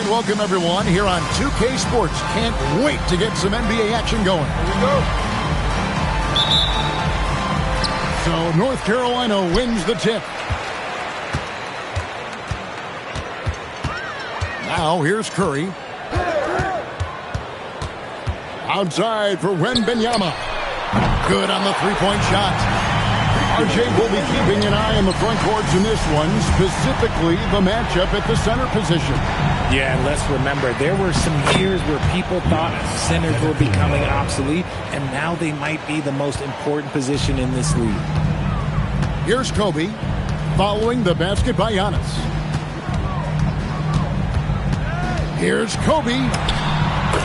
welcome everyone here on 2K Sports. Can't wait to get some NBA action going. Here we go. So North Carolina wins the tip. Now here's Curry. Outside for Wembanyama. Good on the three-point shot. RJ will be keeping an eye on the front courts in this one, specifically the matchup at the center position. Yeah, and let's remember, there were some years where people thought centers were becoming obsolete, and now they might be the most important position in this league. Here's Kobe, following the basket by Giannis. Here's Kobe.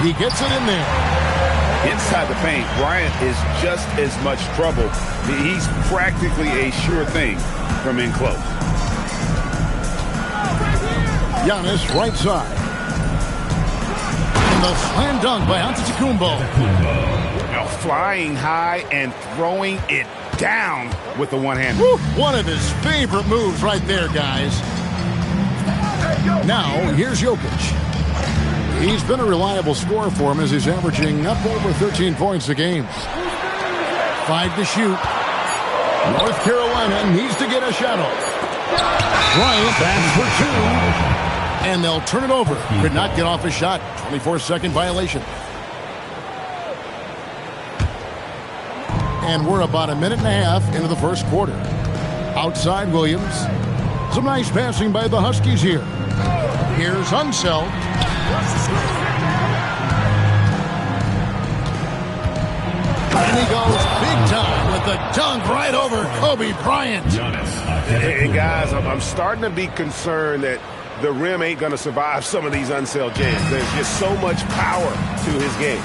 He gets it in there. Inside the paint, Bryant is just as much trouble. He's practically a sure thing from in close. Giannis right side. And the slam dunk by Antetokounmpo. Now flying high and throwing it down with the one-hand. One of his favorite moves right there, guys. Now, here's Jokic. He's been a reliable scorer for him as he's averaging up over 13 points a game. 5 to shoot. North Carolina needs to get a shot off. Bryant backs for 2. And they'll turn it over. Could not get off a shot. 24-second violation. And we're about a minute and a half into the first quarter. Outside Williams. Some nice passing by the Huskies here. Here's Unseld. And he goes big time with the dunk right over Kobe Bryant. Hey, guys, I'm starting to be concerned that the rim ain't going to survive some of these Unseld jams. There's just so much power to his game.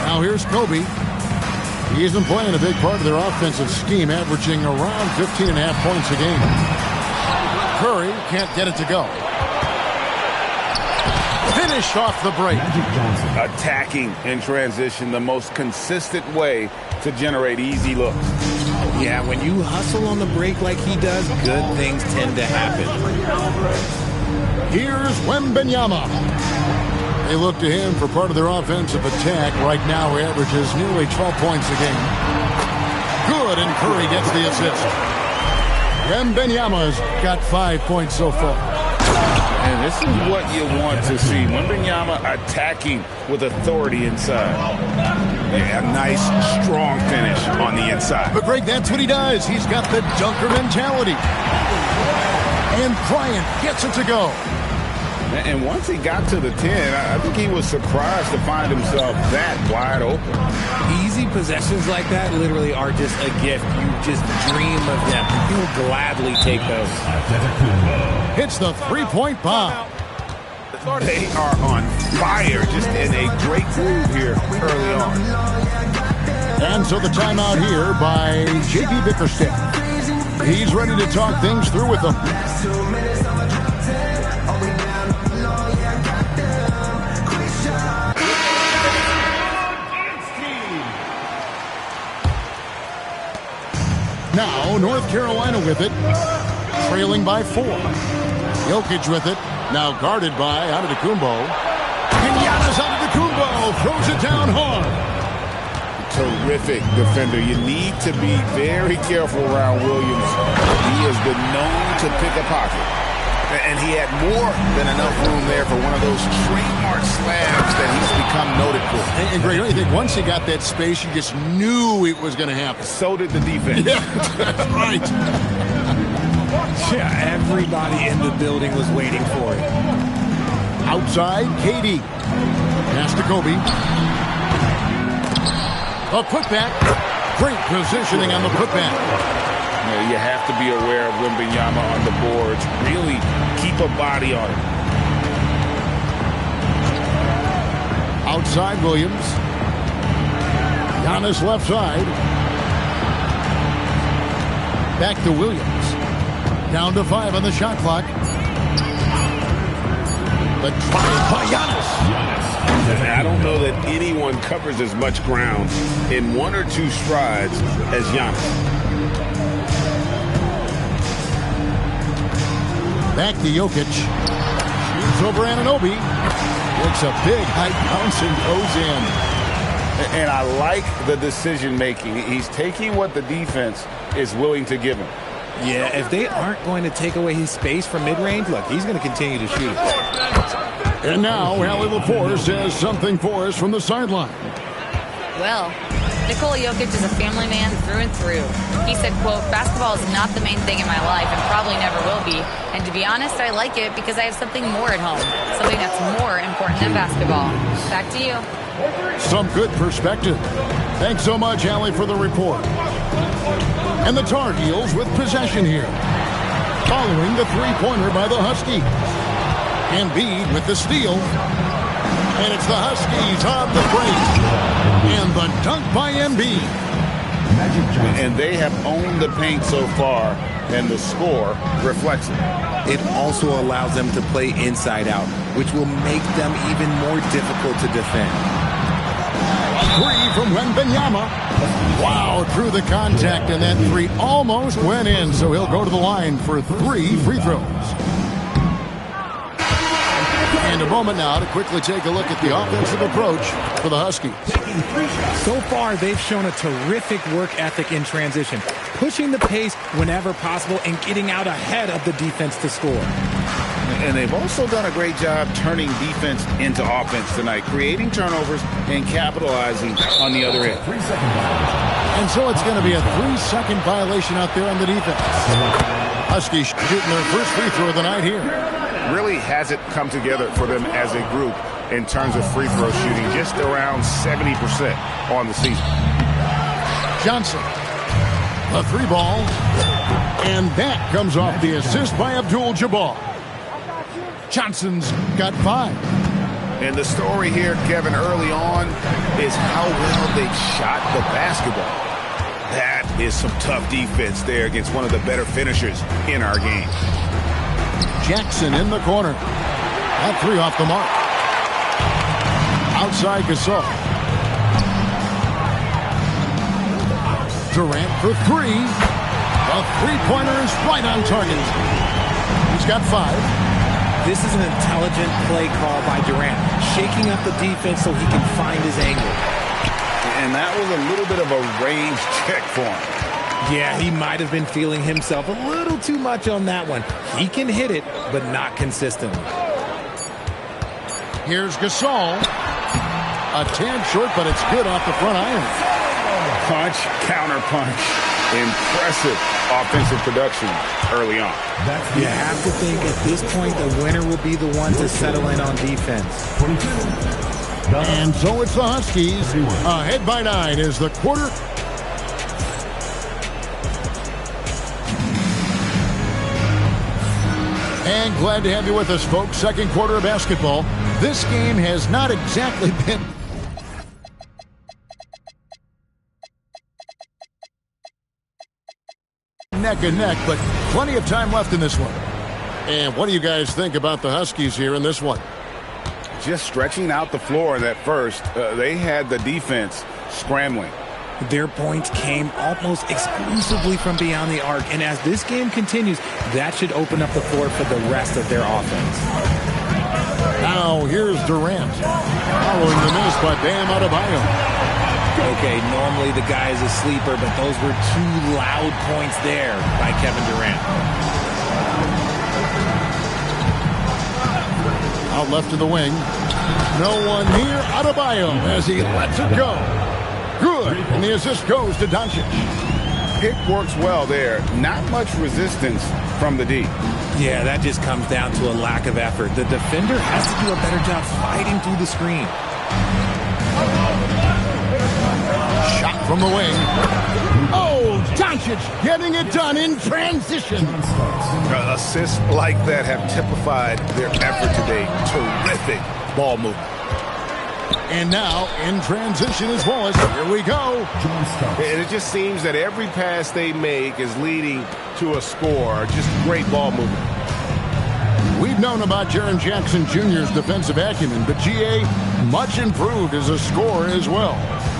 Now here's Kobe. He isn't playing a big part of their offensive scheme, averaging around 15.5 points a game. Curry can't get it to go. Finish off the break. Attacking in transition, the most consistent way to generate easy looks. Yeah, when you hustle on the break like he does, good things tend to happen. Here's Wembanyama. They look to him for part of their offensive attack. Right now, he averages nearly 12 points a game. Good, and Curry gets the assist. Wembanyama's got 5 points so far. And this is what you want to see. Wembanyama attacking with authority inside. Yeah, a nice, strong finish on the inside. But, Greg, that's what he does. He's got the dunker mentality. And Bryant gets it to go. And once he got to the 10, I think he was surprised to find himself that wide open. Easy possessions like that literally are just a gift. You just dream of them. You'll gladly take those. Hits the three-point bomb. They are on fire, just in a great groove here early on. And so the timeout here by J.B. Bickerstaff. He's ready to talk things through with them. Now, North Carolina with it, trailing by 4. Jokic with it, now guarded by Antetokounmpo. And Giannis Antetokounmpo throws it down hard. Terrific defender. You need to be very careful around Williams. He has been known to pick a pocket. And he had more than enough room there for one of those trademark slams that he's become noted for. And Greg, don't you think once he got that space, you just knew it was going to happen? So did the defense. Yeah, that's right. Yeah, everybody in the building was waiting for it. Outside, KD. Pass to Kobe. A putback. Great positioning on the putback. You have to be aware of Wembanyama on the boards. Really keep a body on him. Outside Williams. Giannis left side. Back to Williams. Down to 5 on the shot clock. The drive by Giannis. I don't know that anyone covers as much ground in 1 or 2 strides as Giannis. Back to Jokic. over Anunoby. It's a big high bounce and goes in. And I like the decision-making. He's taking what the defense is willing to give him. Yeah, if they aren't going to take away his space from mid-range, look, he's going to continue to shoot it. And now, Allie Laforce has something for us from the sideline. Well, Nikola Jokic is a family man through and through. He said, quote, basketball is not the main thing in my life and probably never will be. And to be honest, I like it because I have something more at home, something that's more important than basketball. Back to you. Some good perspective. Thanks so much, Allie, for the report. And the Tar Heels with possession here. Following the three-pointer by the Huskies. Embiid with the steal. And it's the Huskies on the break. And the dunk by Embiid. And they have owned the paint so far, and the score reflects it. It also allows them to play inside out, which will make them even more difficult to defend. Three from Wembanyama. Wow, through the contact, and that three almost went in, so he'll go to the line for 3 free throws. And a moment now to quickly take a look at the offensive approach for the Huskies. So far, they've shown a terrific work ethic in transition, pushing the pace whenever possible and getting out ahead of the defense to score. And they've also done a great job turning defense into offense tonight, creating turnovers and capitalizing on the other end. And so it's going to be a 3-second violation out there on the defense. Huskies shooting their first free throw of the night here. Really hasn't come together for them as a group in terms of free throw shooting, just around 70% on the season. Johnson, the three ball, and that comes off the assist by Abdul-Jabbar. Johnson's got 5. And the story here, Kevin, early on is how well they shot the basketball. That is some tough defense there against one of the better finishers in our game. Jackson in the corner. That three off the mark. Outside Gasol. Durant for 3. The three-pointer is right on target. He's got 5. This is an intelligent play call by Durant, shaking up the defense so he can find his angle. And that was a little bit of a range check for him. Yeah, he might have been feeling himself a little too much on that one. He can hit it, but not consistently. Here's Gasol. A tad short, but it's good off the front iron. Punch, counter punch. Impressive offensive production early on. You have to think at this point the winner will be the one to settle in on defense. And so it's the Huskies. Ahead by 9 is the quarter. And glad to have you with us, folks. Second quarter of basketball. This game has not exactly been neck and neck, but plenty of time left in this one. And what do you guys think about the Huskies here in this one? Just stretching out the floor in that first. They had the defense scrambling. Their points came almost exclusively from beyond the arc, and as this game continues, that should open up the floor for the rest of their offense. Now here's Durant, following the miss by Bam Adebayo. Okay, normally the guy is a sleeper, but those were 2 loud points there by Kevin Durant. Out left to the wing. No one near Adebayo as he lets it go. Good, and the assist goes to Doncic. Pick works well there. Not much resistance from the D. Yeah, that just comes down to a lack of effort. The defender has to do a better job fighting through the screen. Shot from the wing. Oh, Doncic getting it done in transition. Assists like that have typified their effort today. Terrific ball movement. And now, in transition is Wallace. Here we go. And it just seems that every pass they make is leading to a score. Just great ball movement. We've known about Jaren Jackson Jr.'s defensive acumen, but G.A. much improved as a scorer as well.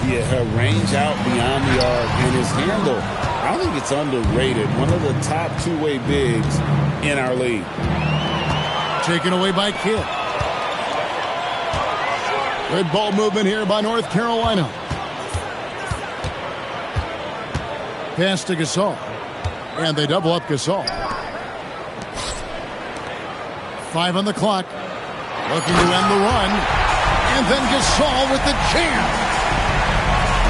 Yeah, her range out beyond the arc and his handle, I think it's underrated. One of the top two-way bigs in our league. Taken away by Kidd. Good ball movement here by North Carolina. Pass to Gasol. And they double up Gasol. 5 on the clock. Looking to end the run. And then Gasol with the jam.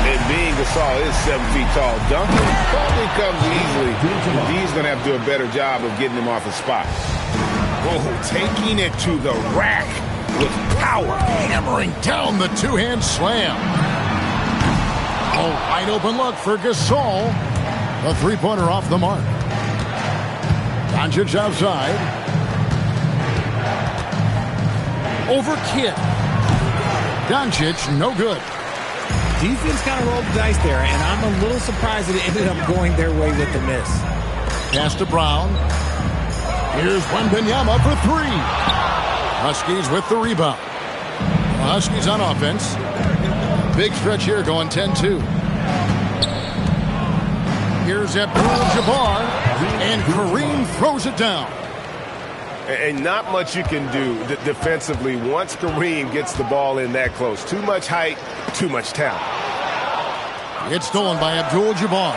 And being Gasol is 7 feet tall. Duncan probably comes easily. He's going to have to do a better job of getting him off his spot. Oh, taking it to the rack with power. Hammering down the two-hand slam. Oh, wide open look for Gasol. A three-pointer off the mark. Doncic outside. Over Kidd. Doncic, no good. Defense kind of rolled the dice there, and I'm a little surprised that it ended up going their way with the miss. Pass to Brown. Here's Wembanyama for 3. Huskies with the rebound. The Huskies on offense. Big stretch here going 10-2. Here's Abdul-Jabbar, and Kareem throws it down. And not much you can do defensively once Kareem gets the ball in that close. Too much height, too much talent. It's stolen by Abdul-Jabbar.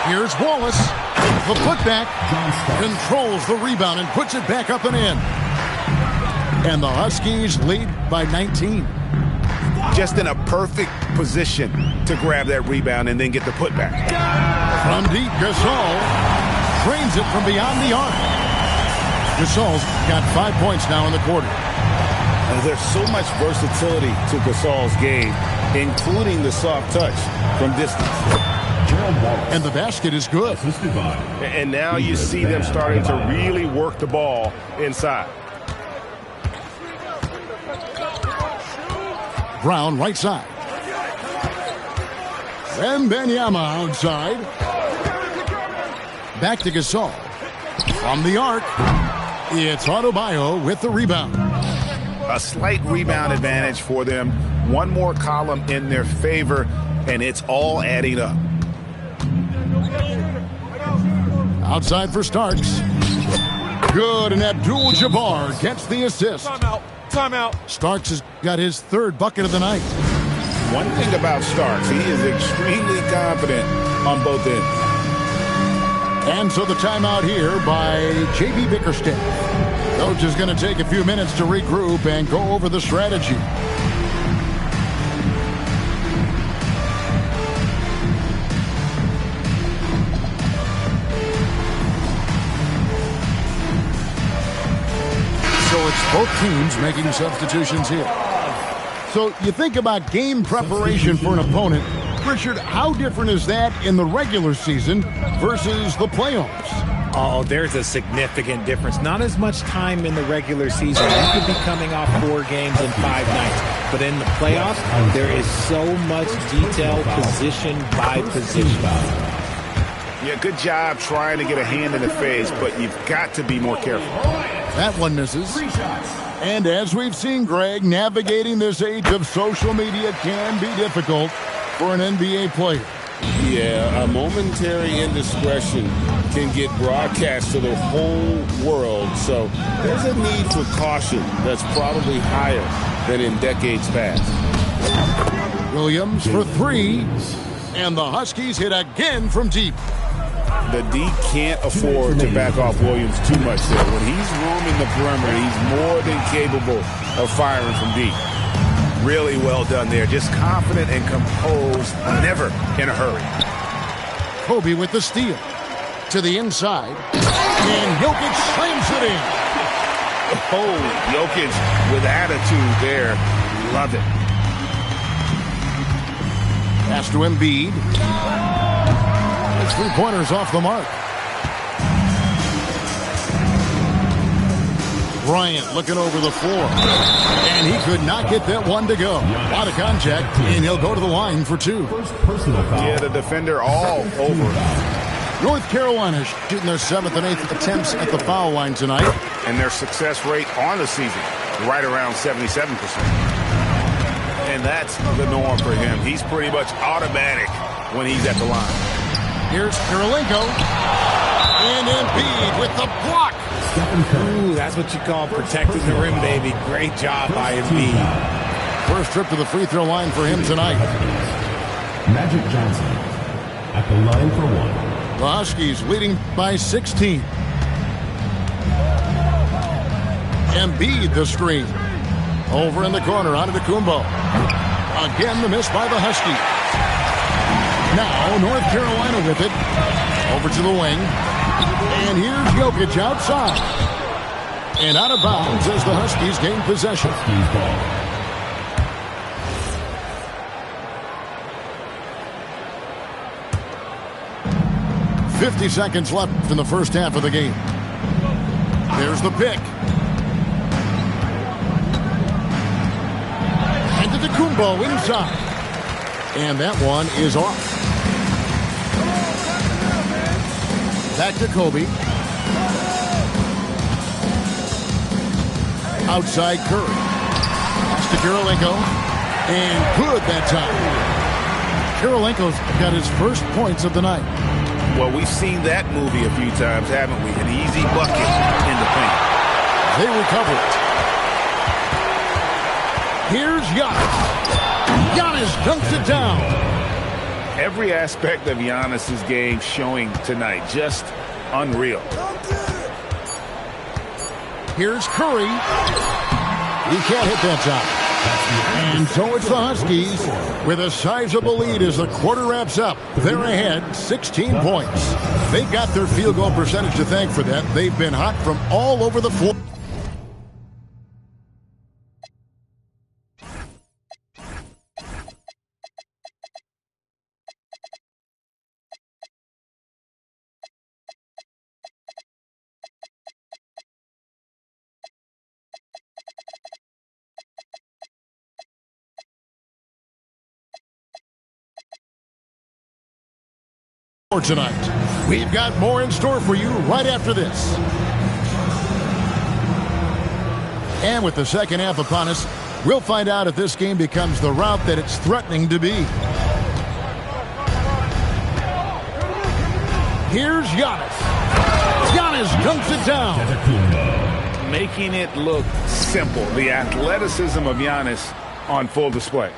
Here's Wallace. The putback controls the rebound and puts it back up and in. And the Huskies lead by 19. Just in a perfect position to grab that rebound and then get the putback. From deep, Gasol drains it from beyond the arc. Gasol's got 5 points now in the quarter. There's so much versatility to Gasol's game, including the soft touch from distance. And the basket is good. And now you see them starting to really work the ball inside. Brown right side. Wembanyama outside. Back to Gasol. From the arc, it's Adebayo with the rebound. A slight rebound advantage for them. One more column in their favor, and it's all adding up. Outside for Starks. Good, and Abdul-Jabbar gets the assist. Timeout. Starks has got his 3rd bucket of the night. One thing about Starks, he is extremely confident on both ends. And so the timeout here by J.B. Bickerstaff. Coach is going to take a few minutes to regroup and go over the strategy. So it's both teams making substitutions here. So you think about game preparation for an opponent. Richard, how different is that in the regular season versus the playoffs? Oh, there's a significant difference. Not as much time in the regular season. You could be coming off 4 games in 5 nights. But in the playoffs, there is so much detail position by position. Yeah, good job trying to get a hand in the face, but you've got to be more careful. That one misses. And as we've seen, Greg, navigating this age of social media can be difficult for an NBA player. Yeah, a momentary indiscretion can get broadcast to the whole world, so there's a need for caution that's probably higher than in decades past. Williams for 3, and the Huskies hit again from deep. The D can't afford to back off Williams too much there. When he's roaming the perimeter, he's more than capable of firing from deep. Really well done there. Just confident and composed, never in a hurry. Kobe with the steal. To the inside. And Jokic slams it in. Oh, Jokic with attitude there. Love it. Pass to Embiid. His 3-pointers off the mark. Bryant looking over the floor. And he could not get that one to go. A lot of contact, and he'll go to the line for 2. Yeah, the defender all over. North Carolina shooting their 7th and 8th attempts at the foul line tonight. And their success rate on the season, right around 77%. And that's the norm for him. He's pretty much automatic when he's at the line. Here's Kirilenko. And Embiid with the block. Ooh, that's what you call protecting the rim, baby. Great job by Embiid. First trip to the free throw line for him tonight. Magic Johnson at the line for one. The Huskies leading by 16. Embiid the screen. Over in the corner, out of the Kumbo. Again, the miss by the Huskies. Now, North Carolina with it. Over to the wing. And here's Jokic outside. And out of bounds as the Huskies gain possession. 50 seconds left in the first half of the game. There's the pick. Kumbo inside. And that one is off. Back to Kobe. Outside Curry. Pass to Kirilenko. And good that time. Kirilenko's got his first points of the night. Well, we've seen that movie a few times, haven't we? An easy bucket in the paint. They recover it. Here's Giannis. Giannis dunks it down. Every aspect of Giannis's game showing tonight. Just unreal. Here's Curry. He can't hit that shot. And so it's the Huskies with a sizable lead as the quarter wraps up. They're ahead 16 points. They've got their field goal percentage to thank for that. They've been hot from all over the floor. Tonight. We've got more in store for you right after this. And with the second half upon us, we'll find out if this game becomes the route that it's threatening to be. Here's Giannis. Giannis dunks it down. Making it look simple. The athleticism of Giannis on full display.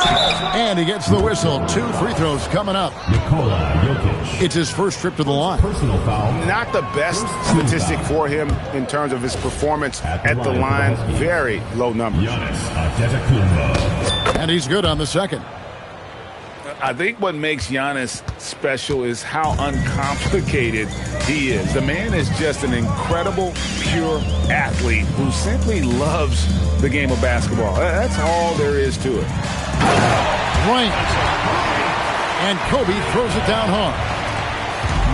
And he gets the whistle. 2 free throws coming up. Nikola Jokic. It's his first trip to the line. Personal foul. Not the best statistic for him in terms of his performance at the line. Very low numbers. Giannis Antetokounmpo. And he's good on the second. I think what makes Giannis special is how uncomplicated he is. The man is just an incredible, pure athlete who simply loves the game of basketball. That's all there is to it. Bryant. And Kobe throws it down hard.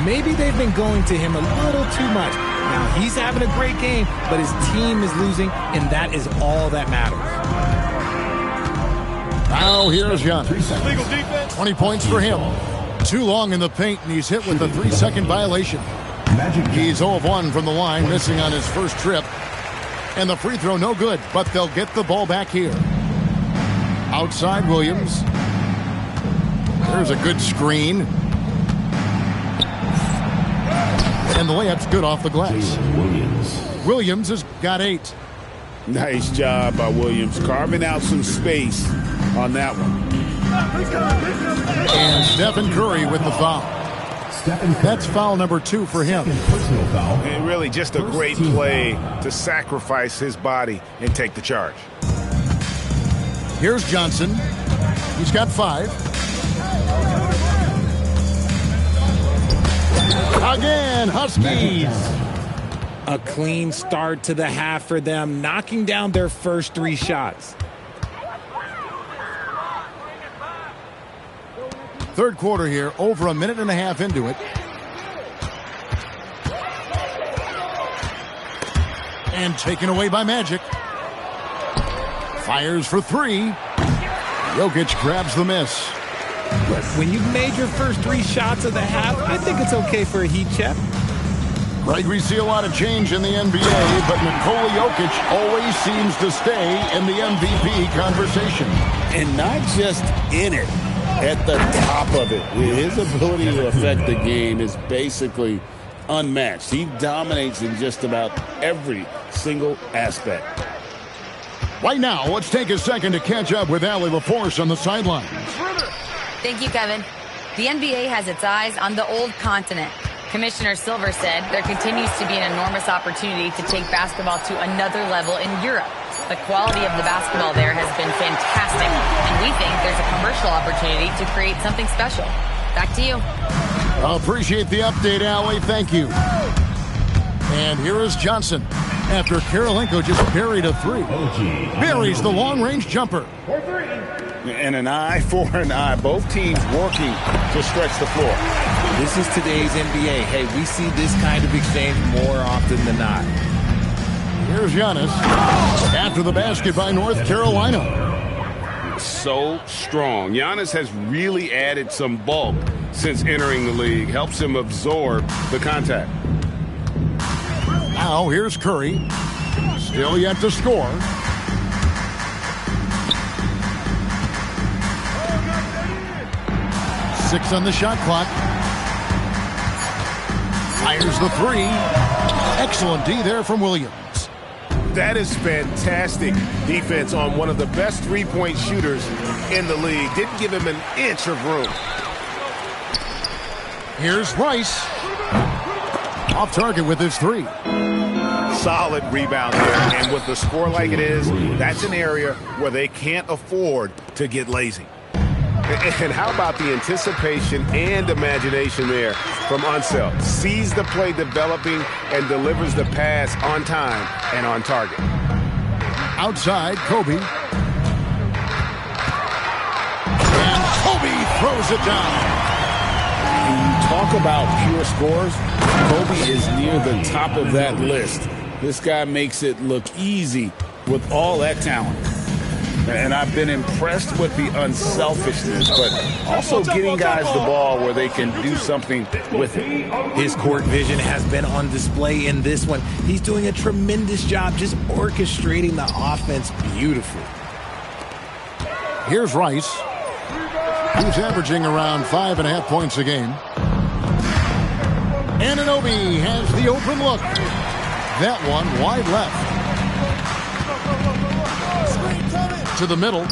Maybe they've been going to him a little too much. Now, he's having a great game, but his team is losing, and that is all that matters. Now here's Giannis. 20 points for him. Too long in the paint, and he's hit with a 3-second violation. He's 0 of 1 from the line, missing on his first trip. And the free throw no good, but they'll get the ball back here. Outside Williams. There's a good screen. And the layup's good off the glass. Williams has got 8. Nice job by Williams, carving out some space on that one. And Stephen Curry with the foul. That's foul number 2 for him. And really just a great play to sacrifice his body and take the charge. Here's Johnson. He's got 5. Again, Huskies. A clean start to the half for them, knocking down their first 3 shots. Third quarter here, over a minute and a half into it. And taken away by Magic. Fires for 3. Jokic grabs the miss. Look, when you've made your first 3 shots of the half, I think it's okay for a heat check. Greg, we see a lot of change in the NBA, but Nikola Jokic always seems to stay in the MVP conversation. And not just in it, at the top of it. His ability to affect the game is basically unmatched. He dominates in just about every single aspect. Right now, let's take a second to catch up with Allie LaForce on the sidelines. Thank you, Kevin. The NBA has its eyes on the old continent. Commissioner Silver said there continues to be an enormous opportunity to take basketball to another level in Europe. The quality of the basketball there has been fantastic, and we think there's a commercial opportunity to create something special. Back to you. I appreciate the update, Allie. Thank you. And here is Johnson after Karolinko just buried a three. Buries the long-range jumper. And an eye for an eye. Both teams working to stretch the floor. This is today's NBA. Hey, we see this kind of exchange more often than not. Here's Giannis after the basket by North Carolina. So strong. Giannis has really added some bulk since entering the league. Helps him absorb the contact. Now here's Curry. Still yet to score. Six on the shot clock. Fires the three. Excellent D there from Williams. That is fantastic defense on one of the best three-point shooters in the league. Didn't give him an inch of room. Here's Rice. Off target with his three. Solid rebound there. And with the score like it is, that's an area where they can't afford to get lazy. And how about the anticipation and imagination there from Unseld? Sees the play developing and delivers the pass on time and on target. Outside, Kobe. And Kobe throws it down. When you talk about pure scores, Kobe is near the top of that list. This guy makes it look easy with all that talent. And I've been impressed with the unselfishness, but also getting guys the ball where they can do something with it. His court vision has been on display in this one. He's doing a tremendous job just orchestrating the offense beautifully. Here's Rice. He's averaging around 5.5 points a game. Anunoby has the open look. That one wide left. To the middle.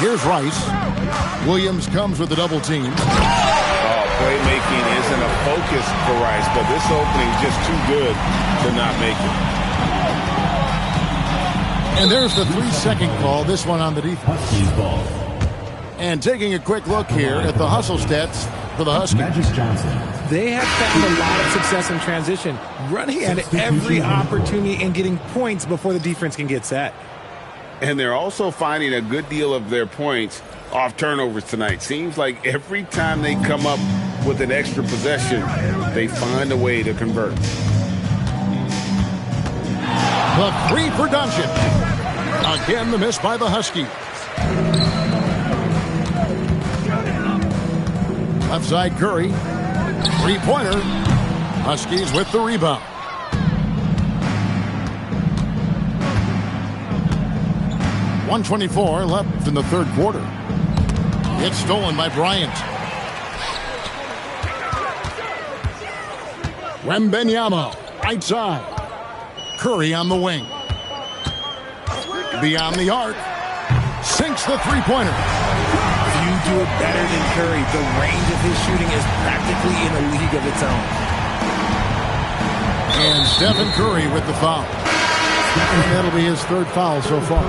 Here's Rice. Williams comes with the double team. Playmaking isn't a focus for Rice, but this opening is just too good to not make it. And there's the 3-second call, this one on the defense. And taking a quick look here at the hustle stats for the Huskies. Magic Johnson. They have found a lot of success in transition, running at every opportunity and getting points before the defense can get set. And they're also finding a good deal of their points off turnovers tonight. Seems like every time they come up with an extra possession, they find a way to convert. The three for Doncic. Again, the miss by the Huskies. Left side, Curry. Three-pointer. Huskies with the rebound. .124 left in the third quarter. It's stolen by Bryant. Wembanyama, right side. Curry on the wing. Beyond the arc. Sinks the three-pointer. Few do it better than Curry. The range of his shooting is practically in a league of its own. And Stephen Curry with the foul. And that'll be his third foul so far.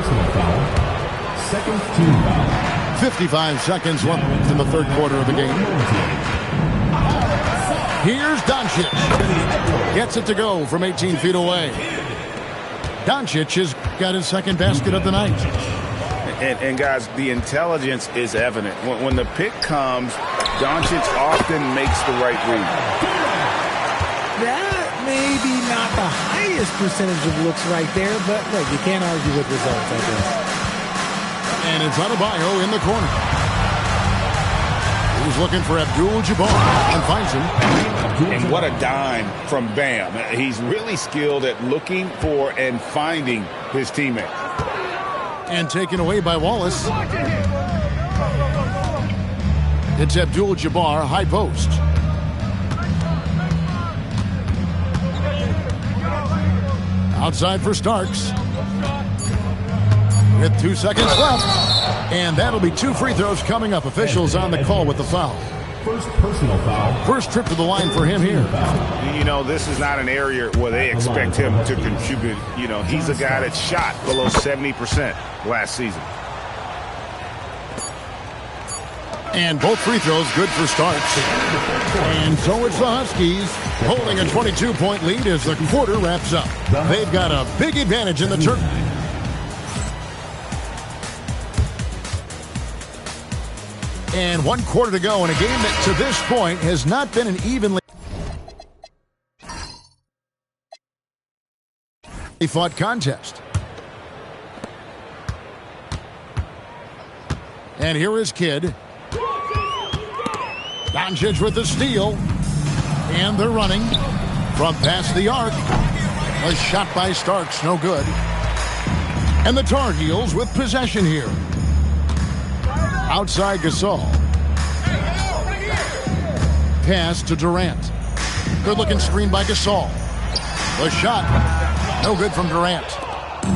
Second team foul. 55 seconds left in the third quarter of the game. Here's Doncic. Gets it to go from 18 feet away. Doncic has got his second basket of the night. And guys, the intelligence is evident. When the pick comes, Doncic often makes the right read. That may be not the highest percentage of looks right there, but look, you can't argue with results, I guess. And it's Adebayo in the corner. He's looking for Abdul-Jabbar and finds him. And what a dime from Bam. He's really skilled at looking for and finding his teammate. And taken away by Wallace. It's Abdul-Jabbar, high post. Outside for Starks. With 2 seconds left. And that'll be 2 free throws coming up. Officials on the call with the foul. First personal foul. First trip to the line for him here. You know, this is not an area where they expect him to contribute. You know, he's a guy that shot below 70% last season. And both free throws good for Starks. And so it's the Huskies holding a 22-point lead as the quarter wraps up. They've got a big advantage in the tournament. And 1 quarter to go in a game that to this point has not been an evenly fought contest. And here is Kidd. Doncic with the steal. And they're running from past the arc. A shot by Starks, no good. And the Tar Heels with possession here. Outside Gasol. Pass to Durant. Good looking screen by Gasol. The shot. No good from Durant.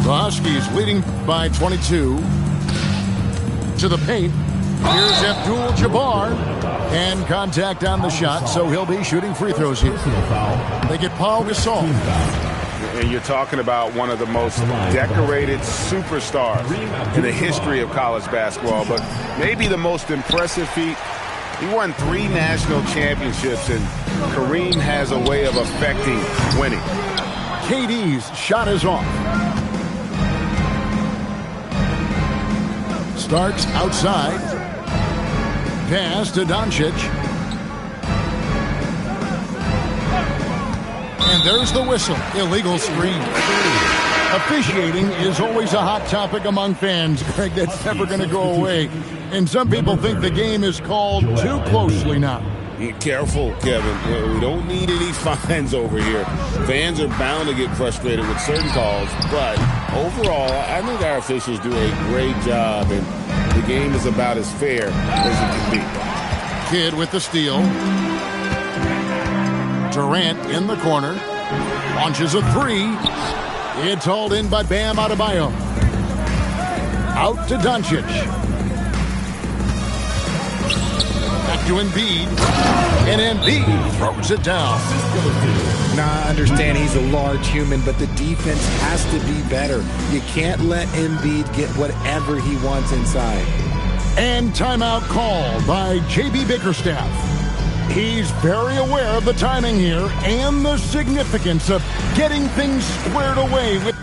The Huskies leading by 22. To the paint. Here's Abdul-Jabbar. And contact on the shot, so he'll be shooting free throws here. They get Paul Gasol. And you're talking about one of the most decorated superstars in the history of college basketball, but maybe the most impressive feat. He won 3 national championships, and Kareem has a way of affecting winning. KD's shot is off. Starks outside. Pass to Doncic. And there's the whistle. Illegal screen. Officiating is always a hot topic among fans, Greg. That's never going to go away. And some people think the game is called too closely now. Be careful, Kevin. We don't need any fines over here. Fans are bound to get frustrated with certain calls, but overall, I think our officials do a great job, and the game is about as fair as it can be. Kidd with the steal. Durant in the corner. Launches a 3. It's hauled in by Bam Adebayo. Out to Doncic. Back to Embiid. And Embiid throws it down. Now, I understand he's a large human, but the defense has to be better. You can't let Embiid get whatever he wants inside. And timeout called by J.B. Bickerstaff. He's very aware of the timing here and the significance of getting things squared away with.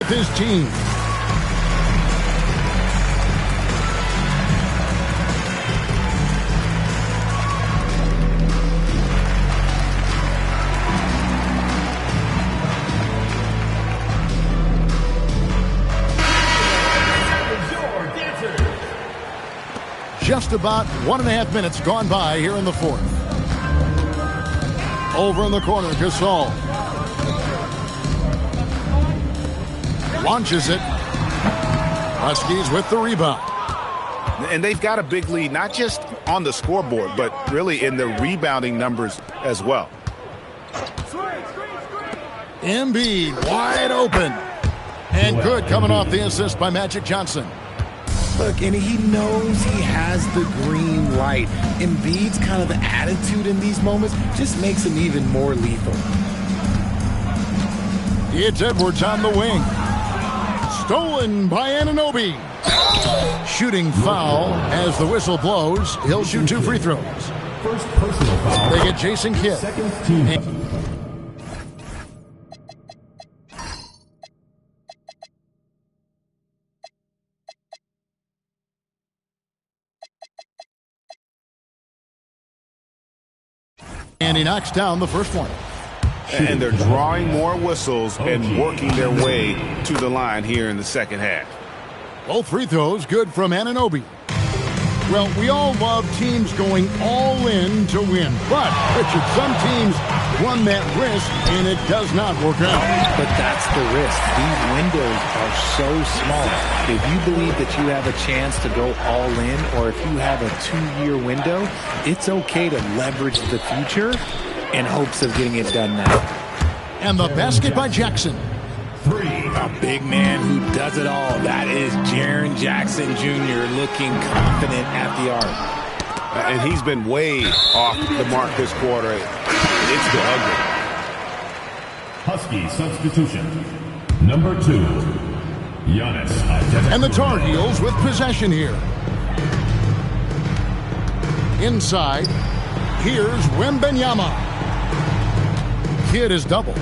His team. Just about 1.5 minutes gone by here in the fourth. Over in the corner, Gasol. Launches it. Huskies with the rebound. And they've got a big lead, not just on the scoreboard, but really in the rebounding numbers as well. Embiid wide open. And good coming off the assist by Magic Johnson. Look, and he knows he has the green light. Embiid's kind of the attitude in these moments just makes him even more lethal. It's Edwards on the wing. Stolen by Anunoby. Shooting foul as the whistle blows. He'll shoot 2 free throws. First personal foul. They get Jason Kidd. Second team. And he knocks down the first one. And they're drawing more whistles and working their way to the line here in the second half. Both free throws good from Anunoby. Well, we all love teams going all in to win. But, Richard, some teams run that risk, and it does not work out. But that's the risk. These windows are so small. If you believe that you have a chance to go all in, or if you have a 2-year window, it's okay to leverage the future in hopes of getting it done now. And the basket by Jackson. A big man who does it all. That is Jaren Jackson Jr. looking confident at the arc. And he's been way off the mark this quarter. It's the ugly. Husky substitution. Number 2, Giannis Antetokounmpo. And the Tar Heels with possession here. Inside, here's Wembanyama. Kid is double.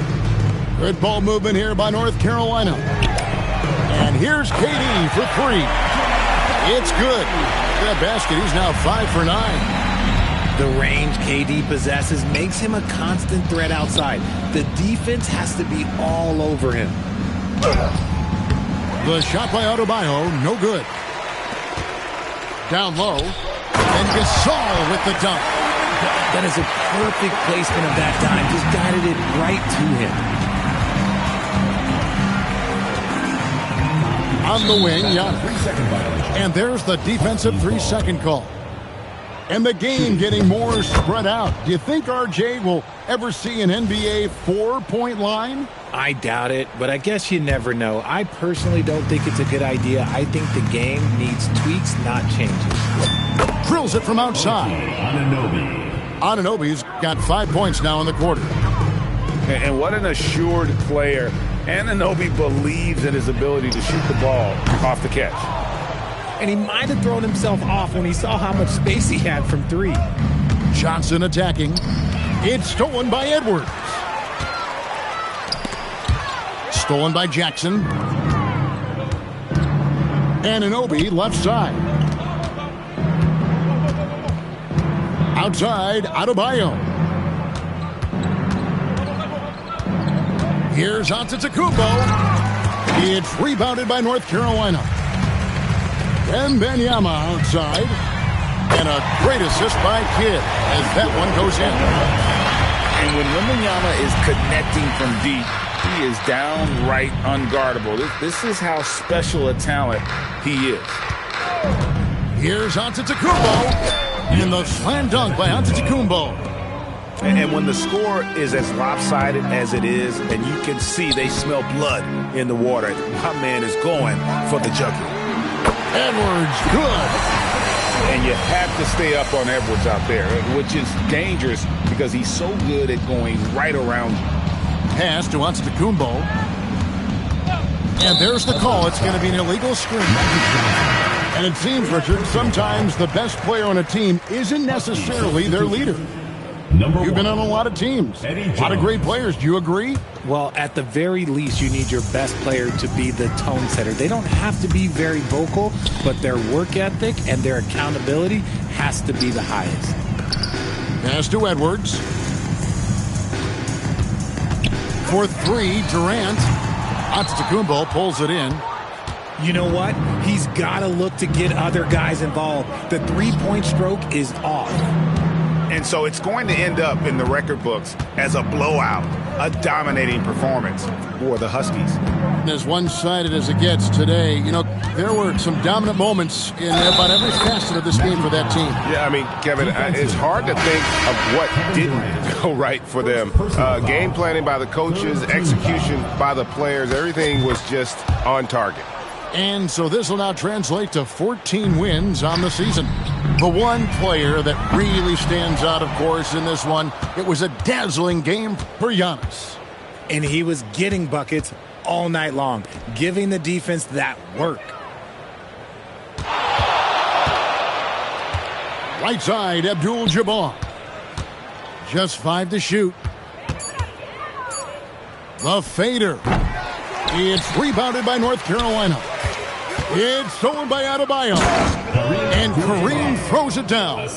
Good ball movement here by North Carolina. And here's KD for 3. It's good. That basket, he's now 5 for 9. The range KD possesses makes him a constant threat outside. The defense has to be all over him. The shot by Adebayo, no good. Down low. And Gasol with the dunk. That is a perfect placement of that dime. Just guided it right to him. On the wing, and there's the defensive 3-second call. And the game getting more spread out. Do you think RJ will ever see an NBA 4-point line? I doubt it, but I guess you never know. I personally don't think it's a good idea. I think the game needs tweaks, not changes. Drills it from outside. Anunoby's got 5 points now in the quarter. And what an assured player. Anunoby believes in his ability to shoot the ball off the catch. And he might have thrown himself off when he saw how much space he had from 3. Johnson attacking. It's stolen by Edwards. Stolen by Jackson. Anunoby left side. Outside, Adebayo. Here's Antetokounmpo. It's rebounded by North Carolina. Wembanyama outside. And a great assist by Kidd as that one goes in. And when Wembanyama is connecting from deep, he is downright unguardable. This is how special a talent he is. Here's Antetokounmpo. And the slam dunk by Antetokounmpo. And when the score is as lopsided as it is, and you can see they smell blood in the water, my man is going for the jugular. Edwards, good. And you have to stay up on Edwards out there, which is dangerous because he's so good at going right around you. Pass to Antetokounmpo. And there's the call. It's going to be an illegal screen. And it seems, Richard, sometimes the best player on a team isn't necessarily their leader. You've been on a lot of teams. A lot of great players. Do you agree? Well, at the very least, you need your best player to be the tone setter. They don't have to be very vocal, but their work ethic and their accountability has to be the highest. Pass to Edwards. For 3, Durant. Antetokounmpo pulls it in. You know what? He's got to look to get other guys involved. The 3-point stroke is off. And so it's going to end up in the record books as a blowout, a dominating performance for the Huskies. As one-sided as it gets today, you know, there were some dominant moments in about every facet of this game for that team. Yeah, I mean, Kevin, it's hard to think of what didn't go right for them. Game planning by the coaches, execution by the players, everything was just on target. And so this will now translate to 14 wins on the season. The one player that really stands out, of course, in this one, it was a dazzling game for Giannis. And he was getting buckets all night long, giving the defense that work. Right side, Abdul-Jabbar. Just 5 to shoot. The fader. It's rebounded by North Carolina. It's stolen by Adebayo. And Kareem throws it down.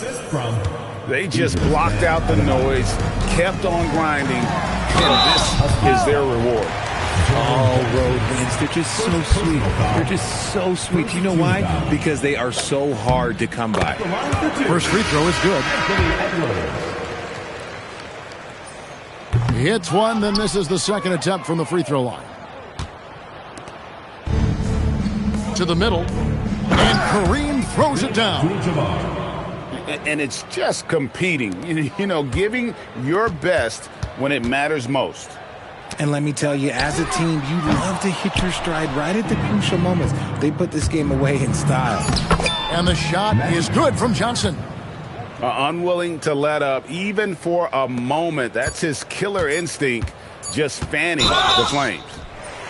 They just blocked out the noise, kept on grinding, and this is their reward. All road wins. They're just so sweet. They're just so sweet. You know why? Because they are so hard to come by. First free throw is good. He hits one, then misses the second attempt from the free throw line. To the middle, and Kareem throws it down. And it's just competing, you know, giving your best when it matters most. And let me tell you, as a team, you love to hit your stride right at the crucial moments. They put this game away in style. And the shot is good from Johnson. Unwilling to let up, even for a moment. That's his killer instinct, just fanning the flames.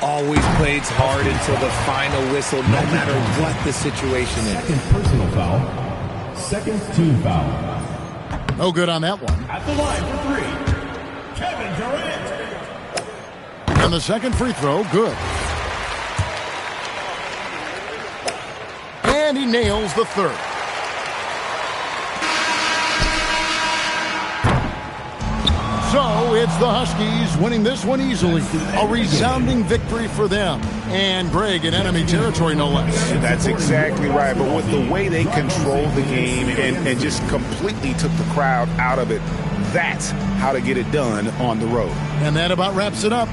Always plays hard until the final whistle, no matter what the situation is. Second personal foul. Second team foul. No good on that one. At the line for three, Kevin Durant. And the second free throw, good. And he nails the third. So it's the Huskies winning this one easily. A resounding victory for them. And Greg in enemy territory, no less. That's exactly right. But with the way they controlled the game and just completely took the crowd out of it, that's how to get it done on the road. And that about wraps it up.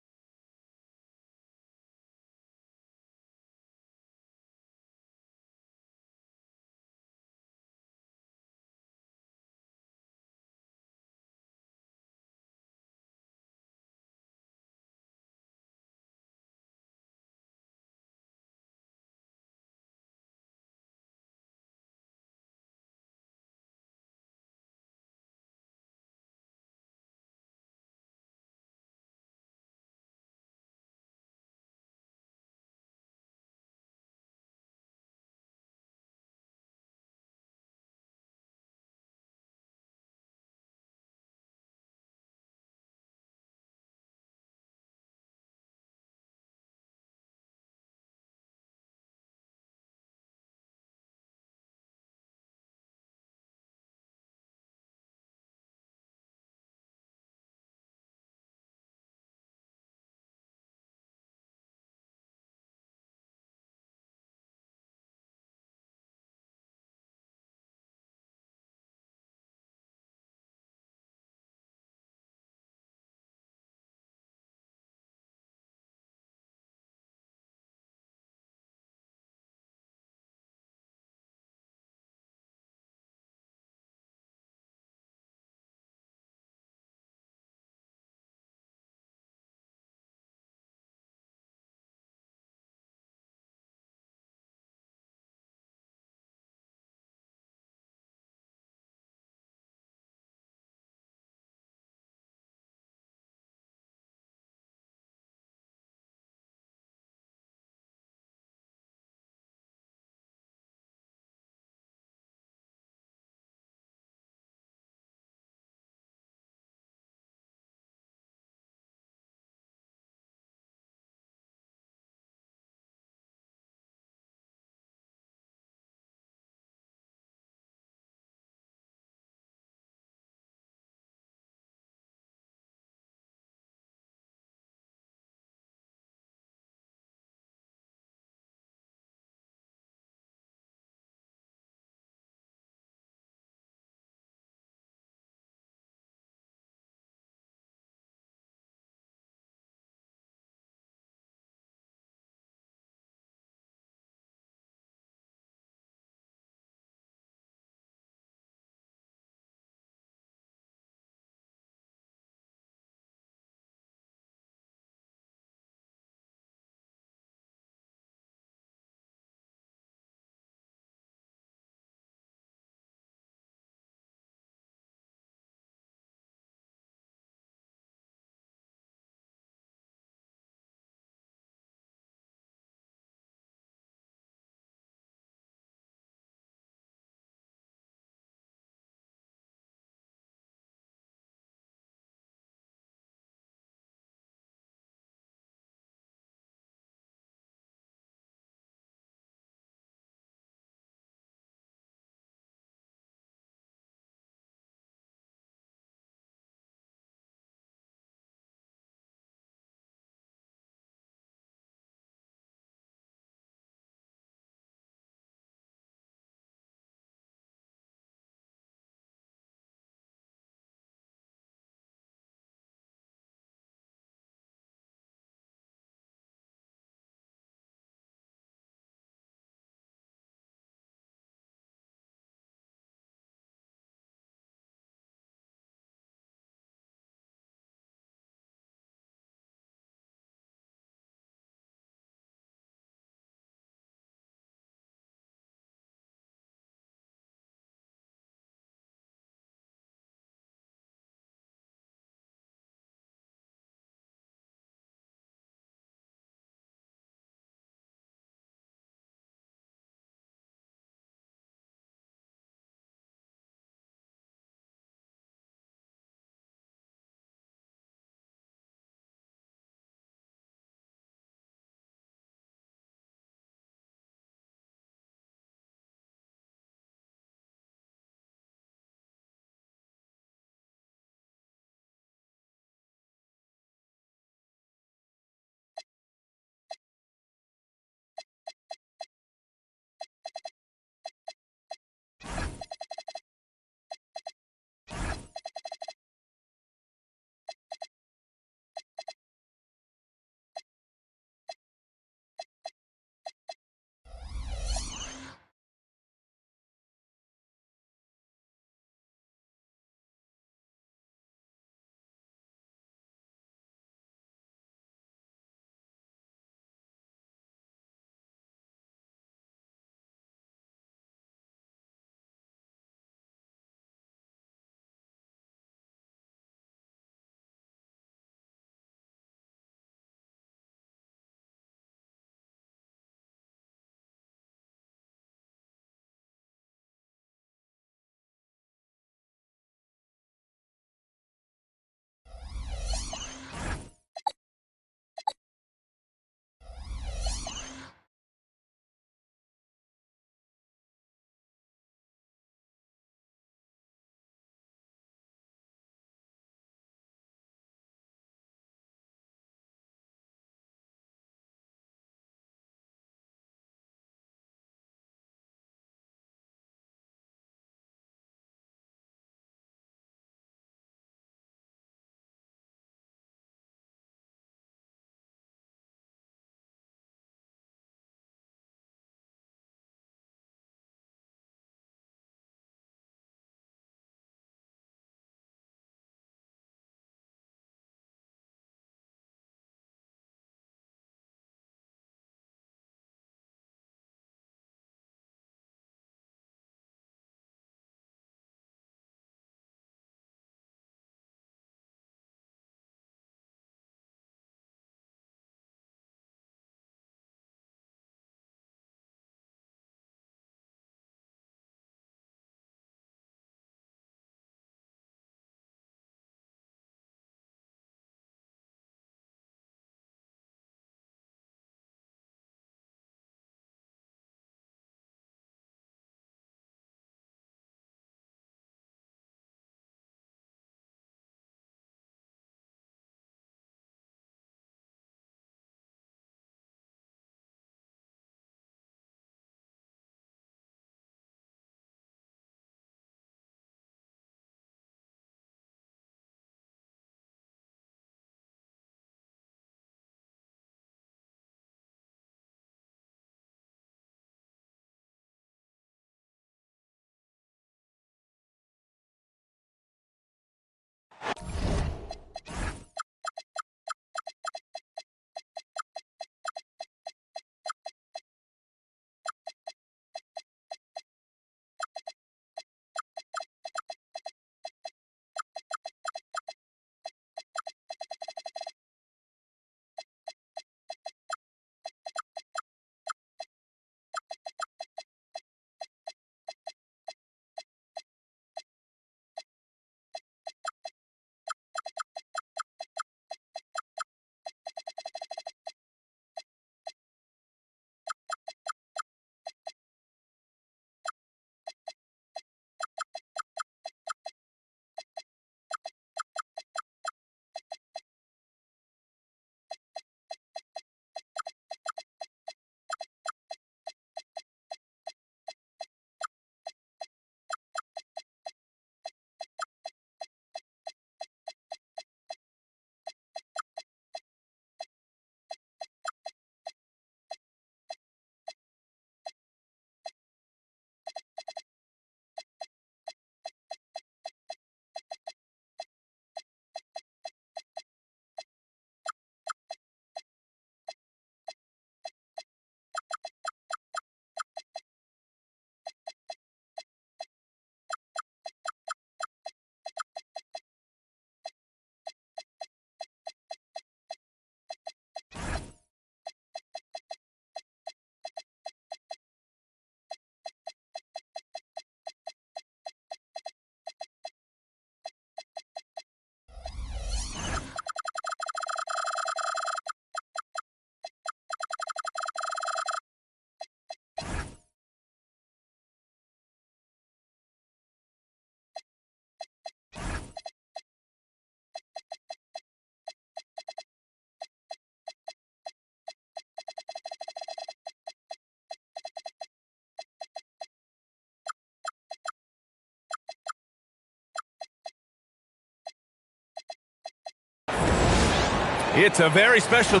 It's a very special...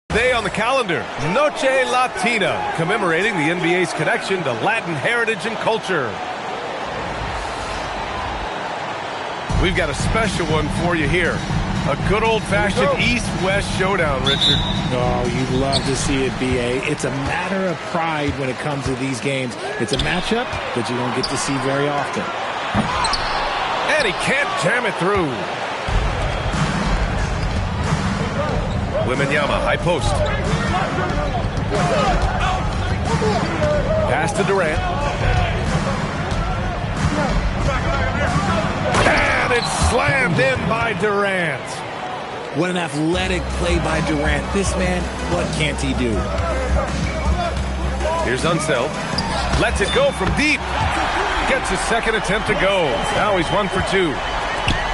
Today on the calendar, Noche Latina, commemorating the NBA's connection to Latin heritage and culture. We've got a special one for you here. A good old-fashioned East-West showdown, Richard. Oh, you'd love to see it, B.A. It's a matter of pride when it comes to these games. It's a matchup that you don't get to see very often. And he can't jam it through. Wembanyama, high post. Pass to Durant. And it's slammed in by Durant. What an athletic play by Durant. This man, what can't he do? Here's Unseld. Lets it go from deep. Gets his second attempt to go. Now he's 1 for 2.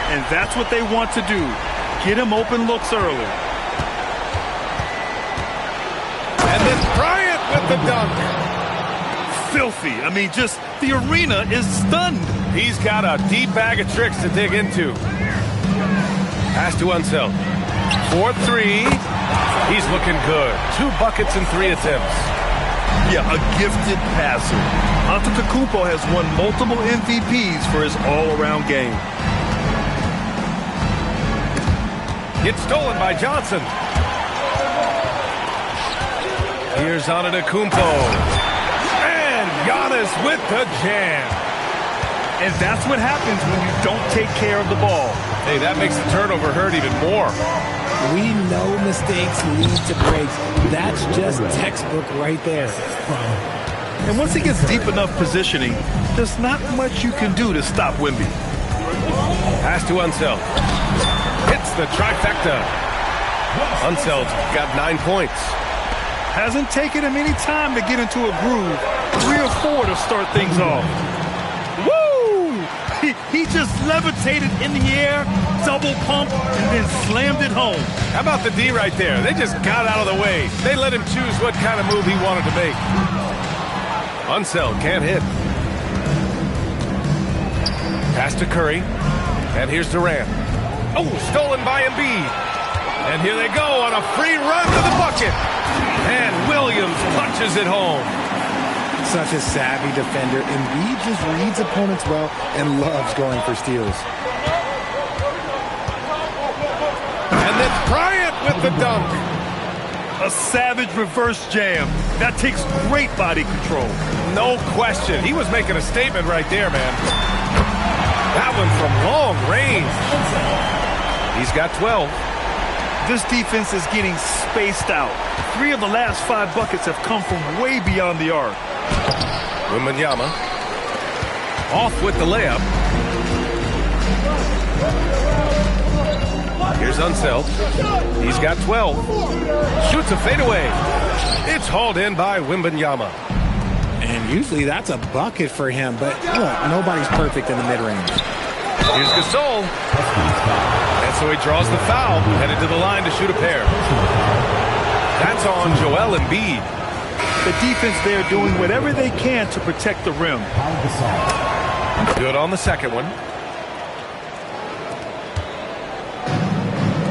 And that's what they want to do. Get him open looks early. And then Bryant with the dunk. Filthy. I mean, just the arena is stunned. He's got a deep bag of tricks to dig into. Pass to Unseld. 4-3. He's looking good. 2 buckets in 3 attempts. Yeah, a gifted passer. Antetokounmpo has won multiple MVPs for his all-around game. It's stolen by Johnson. Here's Antetokounmpo. And Giannis with the jam. And that's what happens when you don't take care of the ball. Hey, that makes the turnover hurt even more. We know mistakes lead to breaks. That's just textbook right there. And once he gets deep enough positioning, there's not much you can do to stop Wemby. Pass to Unseld. Hits the trifecta. Unseld's got 9 points. Hasn't taken him any time to get into a groove. 3 or 4 to start things off. Woo! He just levitated in the air, double pump, and then slammed it home. How about the D right there? They just got out of the way. They let him choose what kind of move he wanted to make. Unseld can't hit. Pass to Curry. And here's Durant. Oh, stolen by Embiid. And here they go on a free run to the bucket. And Williams punches it home. Such a savvy defender. Embiid just reads opponents well and loves going for steals. And then Bryant with the dunk. A savage reverse jam. That takes great body control. No question. He was making a statement right there, man. That one from long range. He's got 12. This defense is getting spaced out. 3 of the last 5 buckets have come from way beyond the arc. Wembanyama off with the layup. Here's Unseld. He's got 12. Shoots a fadeaway. It's hauled in by Wembanyama. And usually that's a bucket for him, but look, nobody's perfect in the mid-range. Here's Gasol. And so he draws the foul, headed to the line to shoot a pair. That's on Joel Embiid. The defense there doing whatever they can to protect the rim. Good on the second one.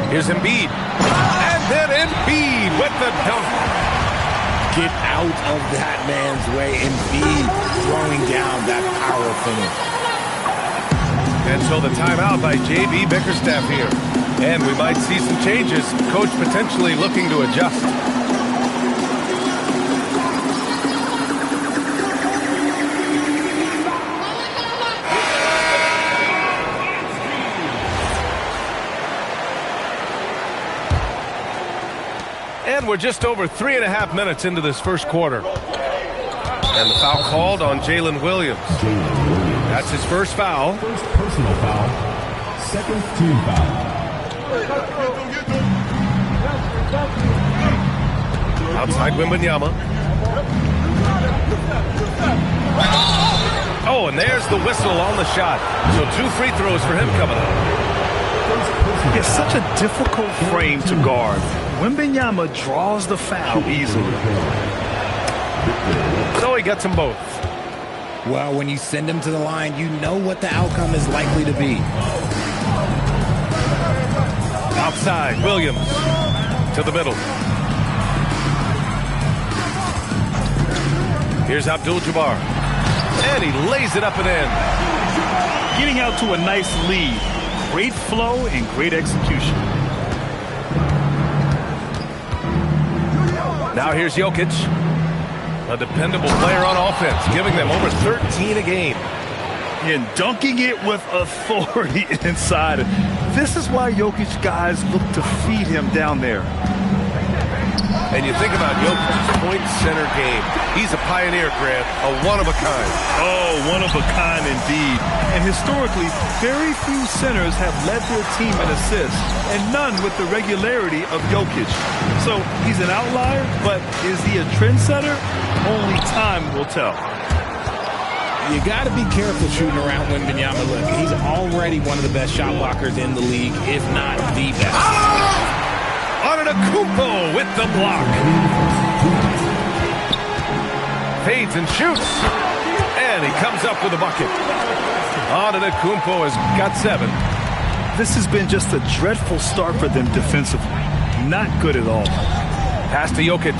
Here's Embiid. And then Embiid with the dunk. Get out of that man's way. Embiid throwing down that power finish. And so the timeout by J.B. Bickerstaff here. And we might see some changes. Coach potentially looking to adjust. And we're just over 3.5 minutes into this first quarter. And the foul called on Jalen Williams. That's his first foul. First personal foul. Second team foul. Outside Wembanyama. Oh, and there's the whistle on the shot. So 2 free throws for him coming up. It's such a difficult frame to guard. Wembanyama draws the foul easily. So he gets them both. Well, when you send him to the line, you know what the outcome is likely to be. Outside, Williams to the middle. Here's Abdul-Jabbar. And he lays it up and in. Getting out to a nice lead. Great flow and great execution. Now here's Jokic. A dependable player on offense, giving them over 13 a game. And dunking it with authority inside. This is why Jokic guys look to feed him down there. And you think about Jokic's point center game. He's a pioneer, Grant, a one-of-a-kind. Oh, one-of-a-kind indeed. And historically, very few centers have led their team in assists, and none with the regularity of Jokic. So he's an outlier, but is he a trendsetter? Only time will tell. You got to be careful shooting around Wembanyama. Look, he's already one of the best shot blockers in the league, if not the best. Antetokounmpo with the block. Fades and shoots. And he comes up with a bucket. Antetokounmpo has got 7. This has been just a dreadful start for them defensively. Not good at all. Pass to Jokic.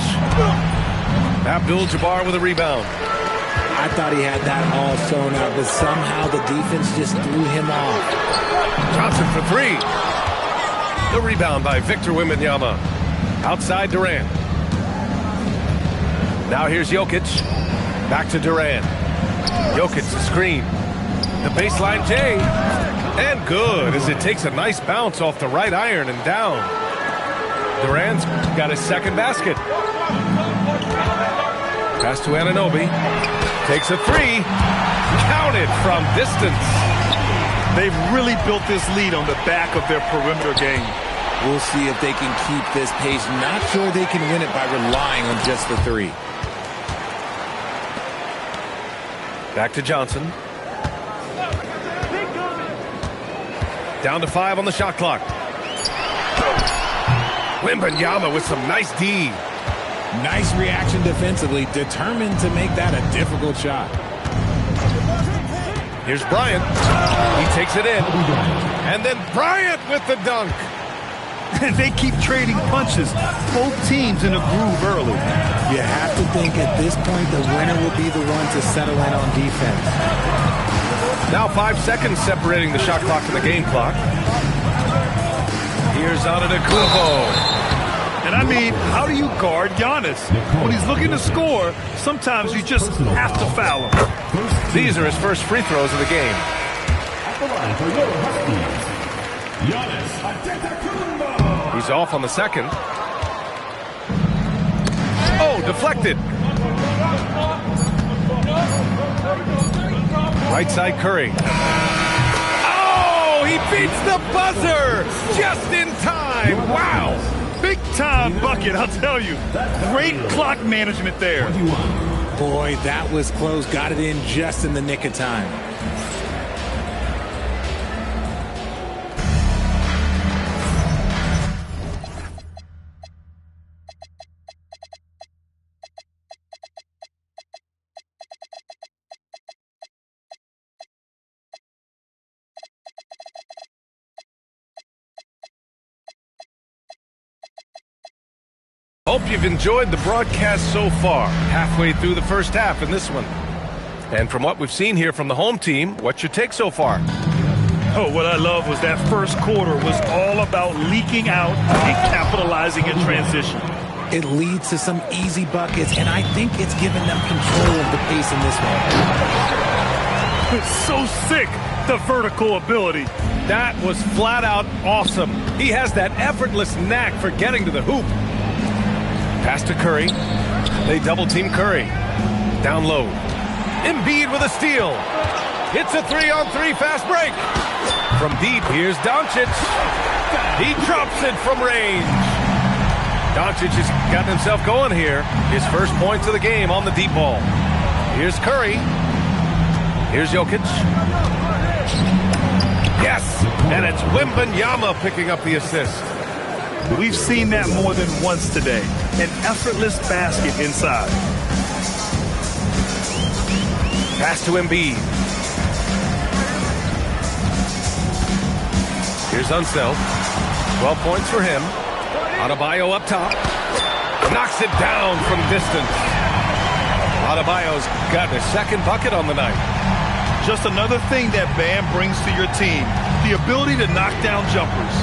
Abdul-Jabbar with a rebound. I thought he had that all sewn up, but somehow the defense just threw him off. Johnson for 3. The rebound by Victor Wembanyama. Outside Durant. Now here's Jokic. Back to Durant. Jokic the screen. The baseline J. And good as it takes a nice bounce off the right iron and down. Durant's got his second basket. Pass to Anunoby. Takes a 3. Counted from distance. They've really built this lead on the back of their perimeter game. We'll see if they can keep this pace. Not sure they can win it by relying on just the 3. Back to Johnson. Down to 5 on the shot clock. Wembanyama with some nice D. Nice reaction defensively. Determined to make that a difficult shot. Here's Bryant. He takes it in. And then Bryant with the dunk. And they keep trading punches. Both teams in a groove early. You have to think at this point the winner will be the one to settle in on defense. Now 5 seconds separating the shot clock and the game clock. Here's Antetokounmpo. And I mean, how do you guard Giannis? When he's looking to score, sometimes you just have to foul him. These are his first free throws of the game. He's off on the second. Oh, deflected. Right side Curry. Oh, he beats the buzzer just in time. Wow. Big time bucket, I'll tell you. Great clock management there. Boy, that was close. Got it in just in the nick of time. Hope you've enjoyed the broadcast so far, halfway through the first half in this one. And from what we've seen here from the home team, what's your take so far? Oh, what I love was that first quarter was all about leaking out and capitalizing in transition. It leads to some easy buckets, and I think it's given them control of the pace in this one. It's so sick, the vertical ability. That was flat out awesome. He has that effortless knack for getting to the hoop. Pass to Curry. They double team Curry. Down low. Embiid with a steal. Hits a 3-on-3 fast break. From deep, here's Doncic. He drops it from range. Doncic has gotten himself going here. His first points of the game on the deep ball. Here's Curry. Here's Jokic. Yes! And it's Wembanyama picking up the assist. We've seen that more than once today. An effortless basket inside. Pass to Embiid. Here's Unseld. 12 points for him. Adebayo up top. Knocks it down from distance. Adebayo's got his second bucket on the night. Just another thing that Bam brings to your team. The ability to knock down jumpers.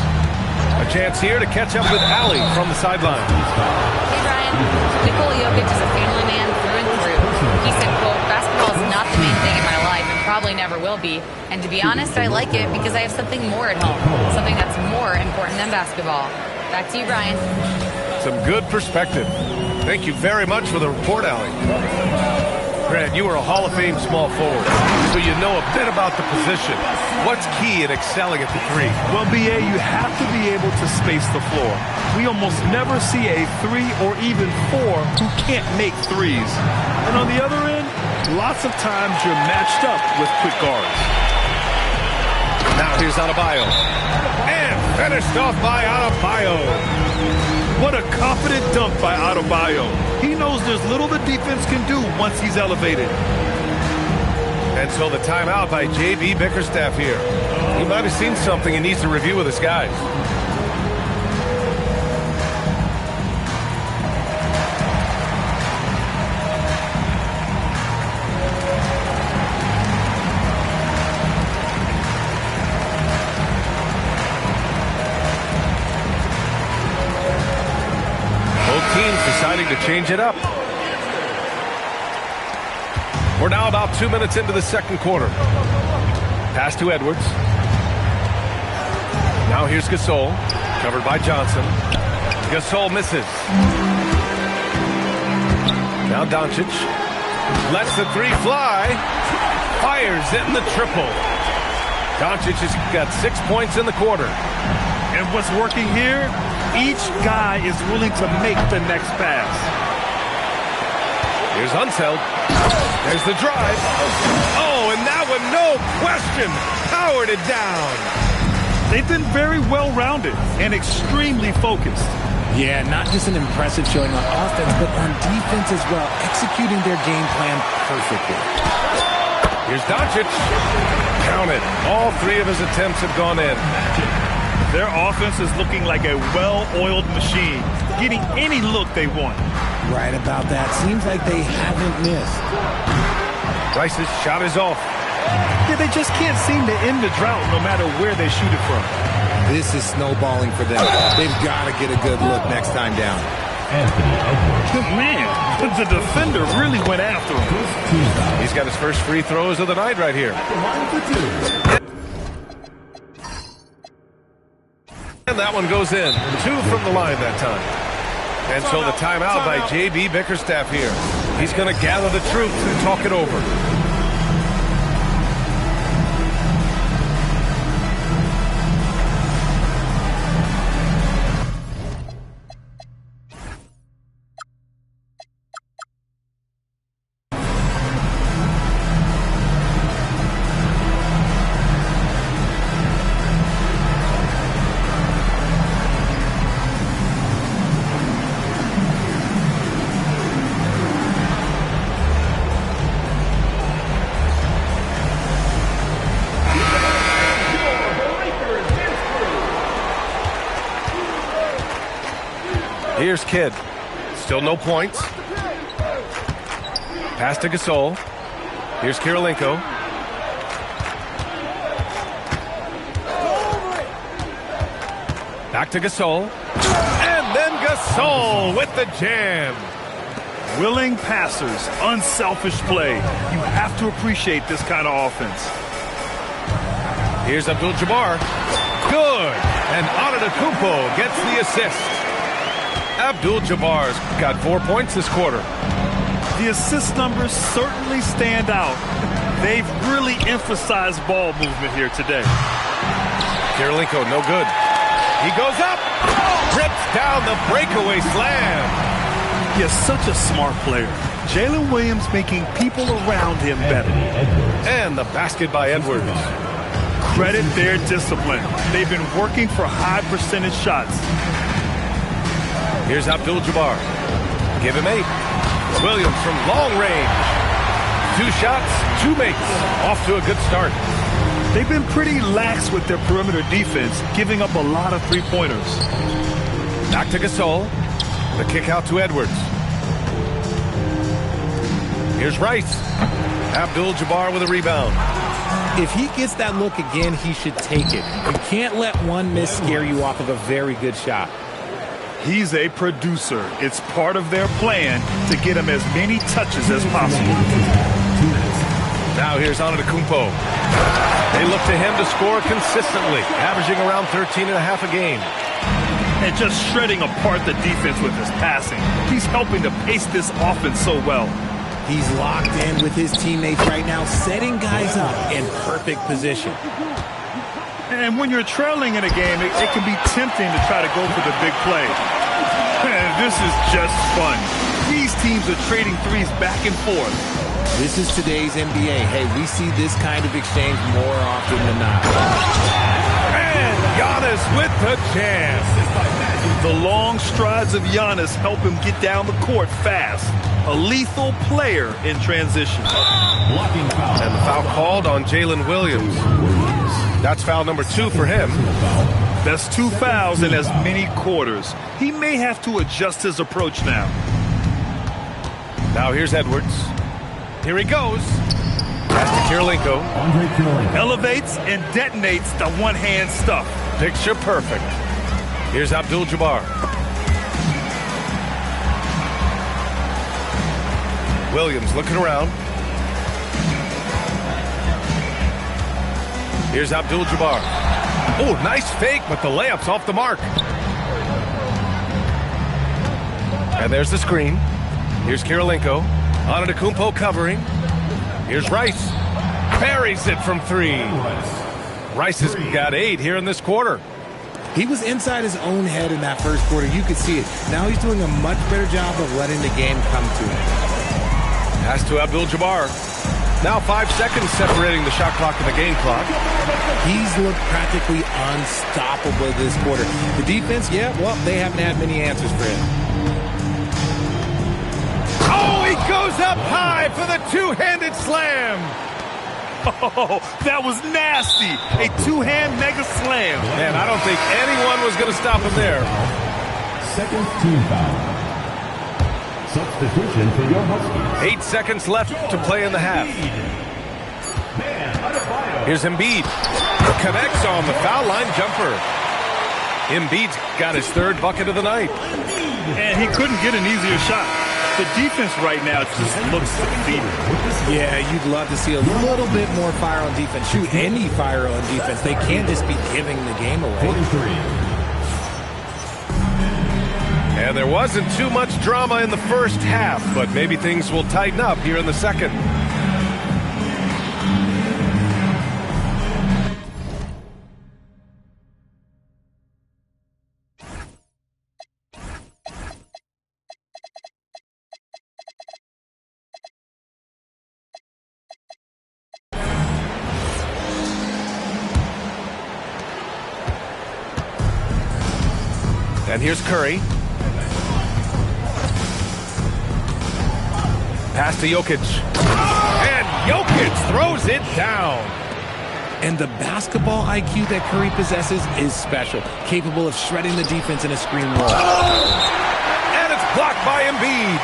A chance here to catch up with Allie from the sideline. Hey, Brian. Nikola Jokic is a family man through and through. He said, quote, basketball is not the main thing in my life and probably never will be. And to be honest, I like it because I have something more at home. Something that's more important than basketball. Back to you, Brian. Some good perspective. Thank you very much for the report, Allie. Grant, you were a Hall of Fame small forward, so you know a bit about the position. What's key in excelling at the three? Well, B.A., you have to be able to space the floor. We almost never see a 3 or even 4 who can't make threes. And on the other end, lots of times you're matched up with quick guards. Now here's Adebayo. And finished off by Adebayo. What a confident dunk by Adebayo. He knows there's little the defense can do once he's elevated. And so the timeout by J.B. Bickerstaff here. He might have seen something he needs to review with his guys. Deciding to change it up. We're now about 2 minutes into the second quarter. Pass to Edwards. Now here's Gasol, covered by Johnson. Gasol misses. Now Doncic lets the three fly. Fires in the triple. Doncic has got 6 points in the quarter. And what's working here? Each guy is willing to make the next pass. Here's Unseld. There's the drive. Oh, and that one, no question, powered it down. They've been very well-rounded and extremely focused. Yeah, not just an impressive showing on offense, but on defense as well, executing their game plan perfectly. Here's Doncic. Count it. All 3 of his attempts have gone in. Their offense is looking like a well-oiled machine, getting any look they want. Right about that. Seems like they haven't missed. Rice's shot is off. Yeah, they just can't seem to end the drought no matter where they shoot it from. This is snowballing for them. They've got to get a good look next time down. Man, the defender really went after him. He's got his first free throws of the night right here. And that one goes in. 2 from the line that time. And so the timeout by J.B. Bickerstaff here. He's going to gather the troops and talk it over. Here's Kidd. Still no points. Pass to Gasol. Here's Kirilenko. Back to Gasol. And then Gasol with the jam. Willing passers, unselfish play. You have to appreciate this kind of offense. Here's Abdul-Jabbar. Good. And Antetokounmpo gets the assist. Abdul-Jabbar's got 4 points this quarter. The assist numbers certainly stand out. They've really emphasized ball movement here today. Kirilenko, no good. He goes up. Rips down the breakaway slam. He is such a smart player. Jalen Williams making people around him better. And the basket by Edwards. Credit their discipline. They've been working for high percentage shots. Here's Abdul-Jabbar. Give him 8. Williams from long range. 2 shots, 2 makes. Off to a good start. They've been pretty lax with their perimeter defense, giving up a lot of three-pointers. Back to Gasol. The kick out to Edwards. Here's Rice. Abdul-Jabbar with a rebound. If he gets that look again, he should take it. You can't let one miss scare you off of a very good shot. He's a producer. It's part of their plan to get him as many touches as possible. Now here's Antetokounmpo. They look to him to score consistently, averaging around 13.5 a game. And just shredding apart the defense with his passing. He's helping to pace this offense so well. He's locked in with his teammates right now, setting guys up in perfect position. And when you're trailing in a game, it can be tempting to try to go for the big play. And this is just fun. These teams are trading threes back and forth. This is today's NBA. Hey, we see this kind of exchange more often than not. And Giannis with the jam. The long strides of Giannis help him get down the court fast. A lethal player in transition. And the foul called on Jalen Williams. That's foul number 2 for him. That's 2 fouls in as many quarters. He may have to adjust his approach now. Now here's Edwards. Here he goes. Pass to Kirilenko. Elevates and detonates the one-hand stuff. Picture perfect. Here's Abdul-Jabbar. Williams looking around. Here's Abdul-Jabbar. Oh, nice fake, but the layup's off the mark. And there's the screen. Here's Kirilenko. Antetokounmpo covering. Here's Rice. Parries it from 3. Rice has got 8 here in this quarter. He was inside his own head in that first quarter. You could see it. Now he's doing a much better job of letting the game come to him. Pass to Abdul-Jabbar. Now 5 seconds separating the shot clock and the game clock. He's looked practically unstoppable this quarter. The defense, yeah, well, they haven't had many answers for him. Oh, he goes up high for the two-handed slam. Oh, that was nasty. A two-hand mega slam. Man, I don't think anyone was going to stop him there. Second team foul. Substitution for your Huskies. 8 seconds left to play in the half. Here's Embiid. Connects on the foul line jumper. Embiid's got his 3rd bucket of the night. And he couldn't get an easier shot. The defense right now just looks defeated. Yeah, you'd love to see a little bit more fire on defense. Shoot, any fire on defense. They can't just be giving the game away. 43. And there wasn't too much drama in the first half, but maybe things will tighten up here in the second. And here's Curry. Pass to Jokic. And Jokic throws it down. And the basketball IQ that Curry possesses is special. Capable of shredding the defense in a screen roll. And it's blocked by Embiid.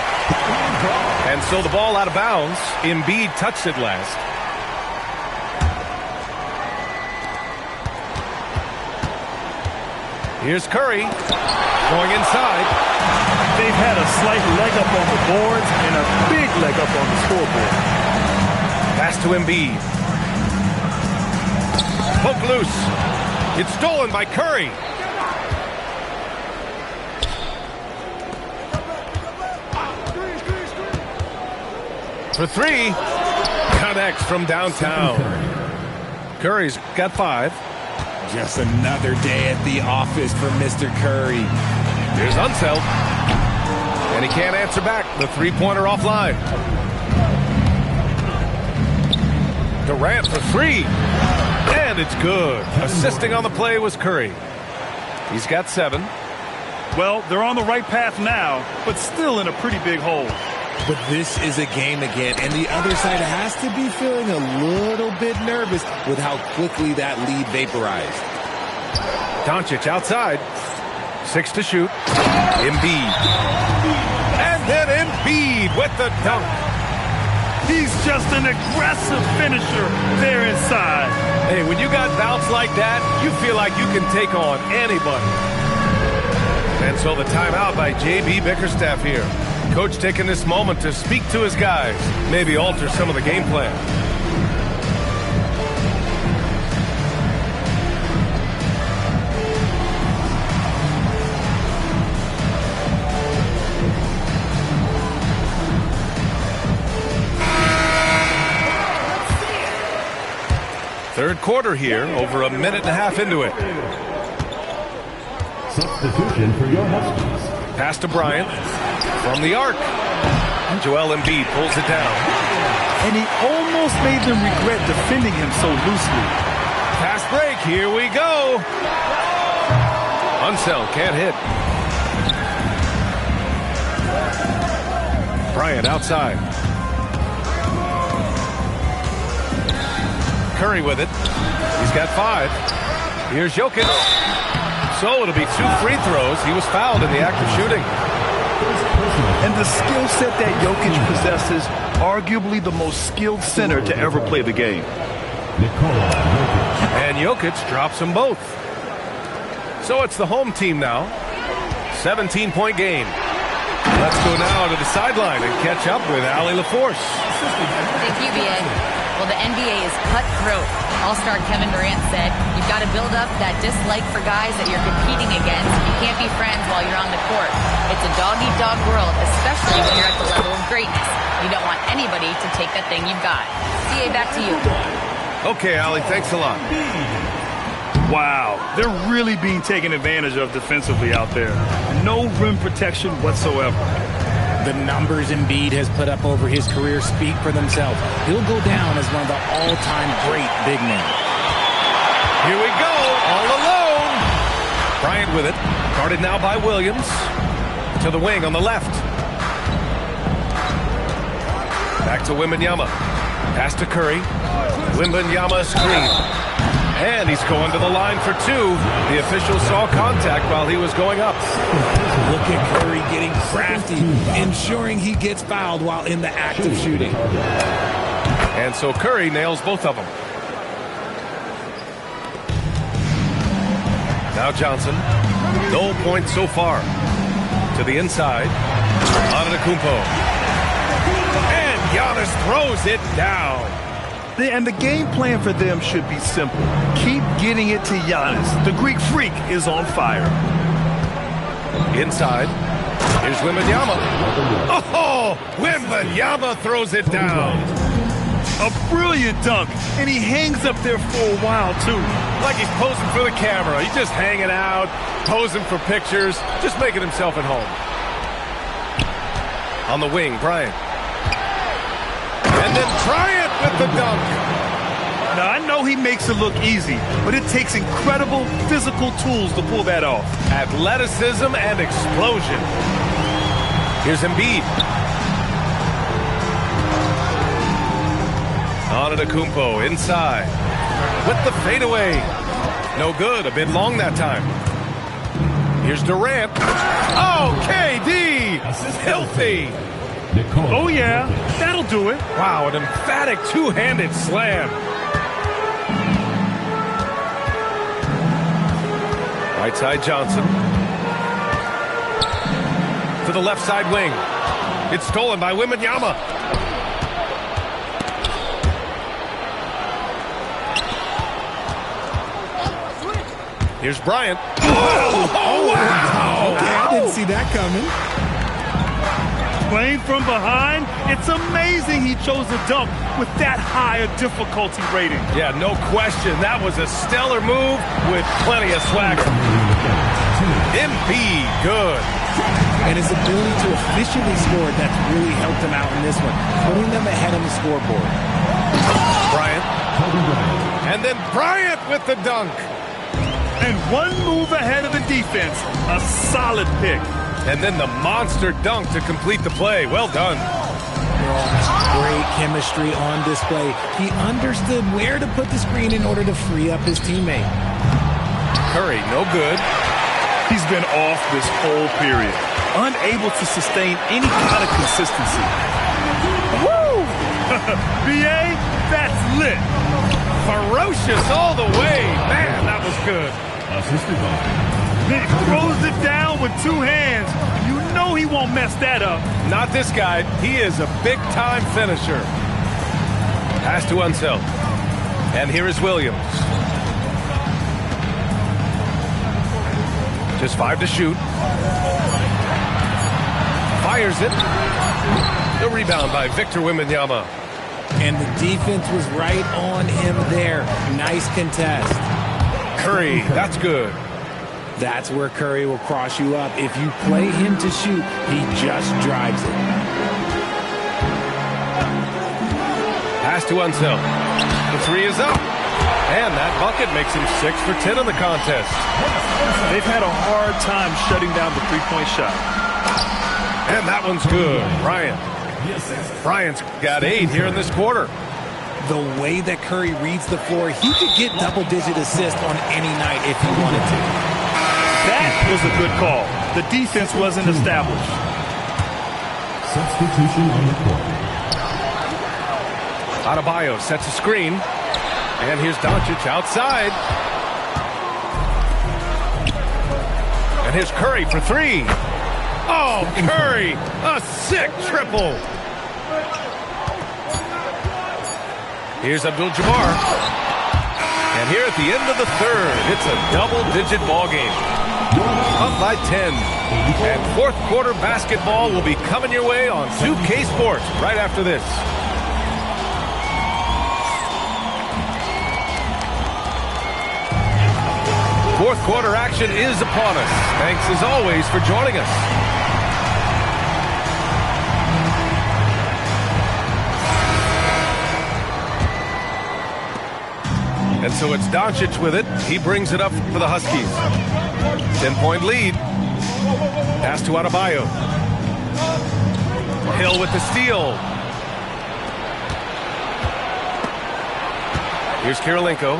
And so the ball out of bounds. Embiid touched it last. Here's Curry going inside. They've had a slight leg up on the boards and a big leg up on the scoreboard. Pass to Embiid. Poke loose. It's stolen by Curry. For three. Connects from downtown. Curry's got 5. Just another day at the office for Mr. Curry. Here's Unseld. And he can't answer back. The three-pointer offline. Durant for 3. And it's good. Assisting on the play was Curry. He's got 7. Well, they're on the right path now, but still in a pretty big hole. But this is a game again, and the other side has to be feeling a little bit nervous with how quickly that lead vaporized. Doncic outside. 6 to shoot. Embiid. And then Embiid with the dunk. He's just an aggressive finisher there inside. Hey, when you got bounce like that, you feel like you can take on anybody. And so the timeout by J.B. Bickerstaff here. Coach taking this moment to speak to his guys, maybe alter some of the game plan. Third quarter here, over a minute and a half into it. Substitution for your Huskies. Pass to Bryant from the arc. Joel Embiid pulls it down. And he almost made them regret defending him so loosely. Fast break, here we go. Unseld can't hit. Bryant outside. Curry with it. He's got 5. Here's Jokic. So it'll be 2 free throws. He was fouled in the act of shooting. And the skill set that Jokic possesses, arguably the most skilled center to ever play the game. And Jokic drops them both. So it's the home team now. 17-point game. Let's go now to the sideline and catch up with Allie LaForce. Thank you, B.A. Well, the NBA is cutthroat. All-star Kevin Durant said, you've got to build up that dislike for guys that you're competing against. You can't be friends while you're on the court. It's a dog-eat-dog world, especially when you're at the level of greatness. You don't want anybody to take that thing you've got. CA, back to you. Okay, Allie, thanks a lot. Wow, they're really being taken advantage of defensively out there. No rim protection whatsoever. The numbers Embiid has put up over his career speak for themselves. He'll go down as one of the all-time great big men. Here we go, all alone. Bryant with it, guarded now by Williams. To the wing on the left. Back to Wembanyama. Pass to Curry. Wembanyama screen. And he's going to the line for 2. The official saw contact while he was going up. Look at Curry getting crafty, ensuring he gets fouled while in the act of shooting. And so Curry nails both of them. Now Johnson. No points so far. To the inside. Antetokounmpo. And Giannis throws it down. And the game plan for them should be simple. Keep getting it to Giannis. The Greek freak is on fire. Inside. Here's Wembanyama. Oh, Wembanyama throws it down. A brilliant dunk. And he hangs up there for a while, too. Like he's posing for the camera. He's just hanging out, posing for pictures, just making himself at home. On the wing, Bryant. And then Bryant with the dunk. Now, I know he makes it look easy, but it takes incredible physical tools to pull that off. Athleticism and explosion. Here's Embiid. Antetokounmpo inside. With the fadeaway. No good. A bit long that time. Here's Durant. Oh, KD. Filthy. Oh, yeah. That'll do it. Wow, an emphatic two-handed slam. Right side Johnson. To the left side wing. It's stolen by Wembanyama. Here's Bryant. Oh, wow. Okay, I didn't see that coming. Playing from behind, it's amazing he chose a dunk with that high a difficulty rating. Yeah, no question. That was a stellar move with plenty of swagger. Embiid, good. And his ability to efficiently score, that's really helped him out in this one, putting them ahead on the scoreboard. Bryant. And then Bryant with the dunk. And one move ahead of the defense. A solid pick. And then the monster dunk to complete the play. Well done. Great chemistry on display. He understood where to put the screen in order to free up his teammate. Curry, no good. He's been off this whole period. Unable to sustain any kind of consistency. Woo! B.A., that's lit. Ferocious all the way. Man, that was good. He throws it down with two hands. You know he won't mess that up. Not this guy. He is a big-time finisher. Pass to Unseld. And here is Williams. Just 5 to shoot. Fires it. The rebound by Victor Wembanyama. And the defense was right on him there. Nice contest. Curry, that's good. That's where Curry will cross you up. If you play him to shoot, he just drives it. Pass to Unseld. The three is up. And that bucket makes him 6 for 10 in the contest. They've had a hard time shutting down the three-point shot. And that one's good. Bryant's got 8 here in this quarter. The way that Curry reads the floor, he could get double-digit assists on any night if he wanted to. That was a good call. The defense wasn't established. Substitution on the court. Adebayo sets a screen. And here's Doncic outside. And here's Curry for 3. Oh, Curry, a sick triple. Here's Abdul-Jabbar. And here at the end of the third, it's a double-digit ball game. Up by 10. And fourth quarter basketball will be coming your way on 2K Sports right after this. Fourth quarter action is upon us. Thanks as always for joining us. And so it's Doncic with it. He brings it up for the Huskies. 10-point lead. Pass to Adebayo. Hill with the steal. Here's Kirilenko.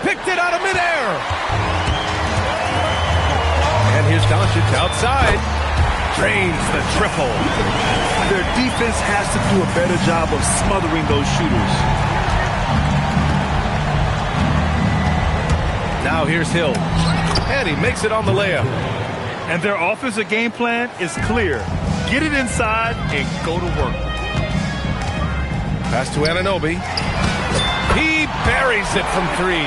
Picked it out of midair. And here's Doncic outside. Drains the triple. Their defense has to do a better job of smothering those shooters. Now here's Hill. And he makes it on the layup. And their offensive game plan is clear. Get it inside and go to work. Pass to Anunoby. He buries it from 3.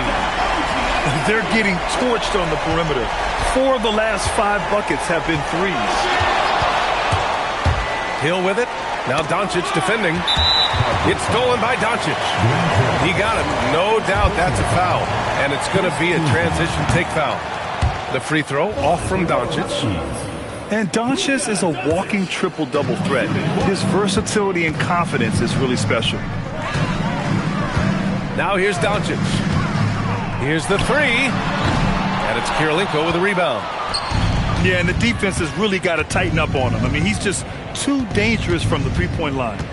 They're getting torched on the perimeter. 4 of the last 5 buckets have been threes. Hill with it. Now Doncic defending. It's stolen by Doncic. He got it. No doubt that's a foul. And it's going to be a transition take foul. The free throw off from Doncic. And Doncic is a walking triple-double threat. His versatility and confidence is really special. Now here's Doncic. Here's the 3. And it's Kirilenko with a rebound. Yeah, and the defense has really got to tighten up on him. I mean, he's just too dangerous from the three-point line.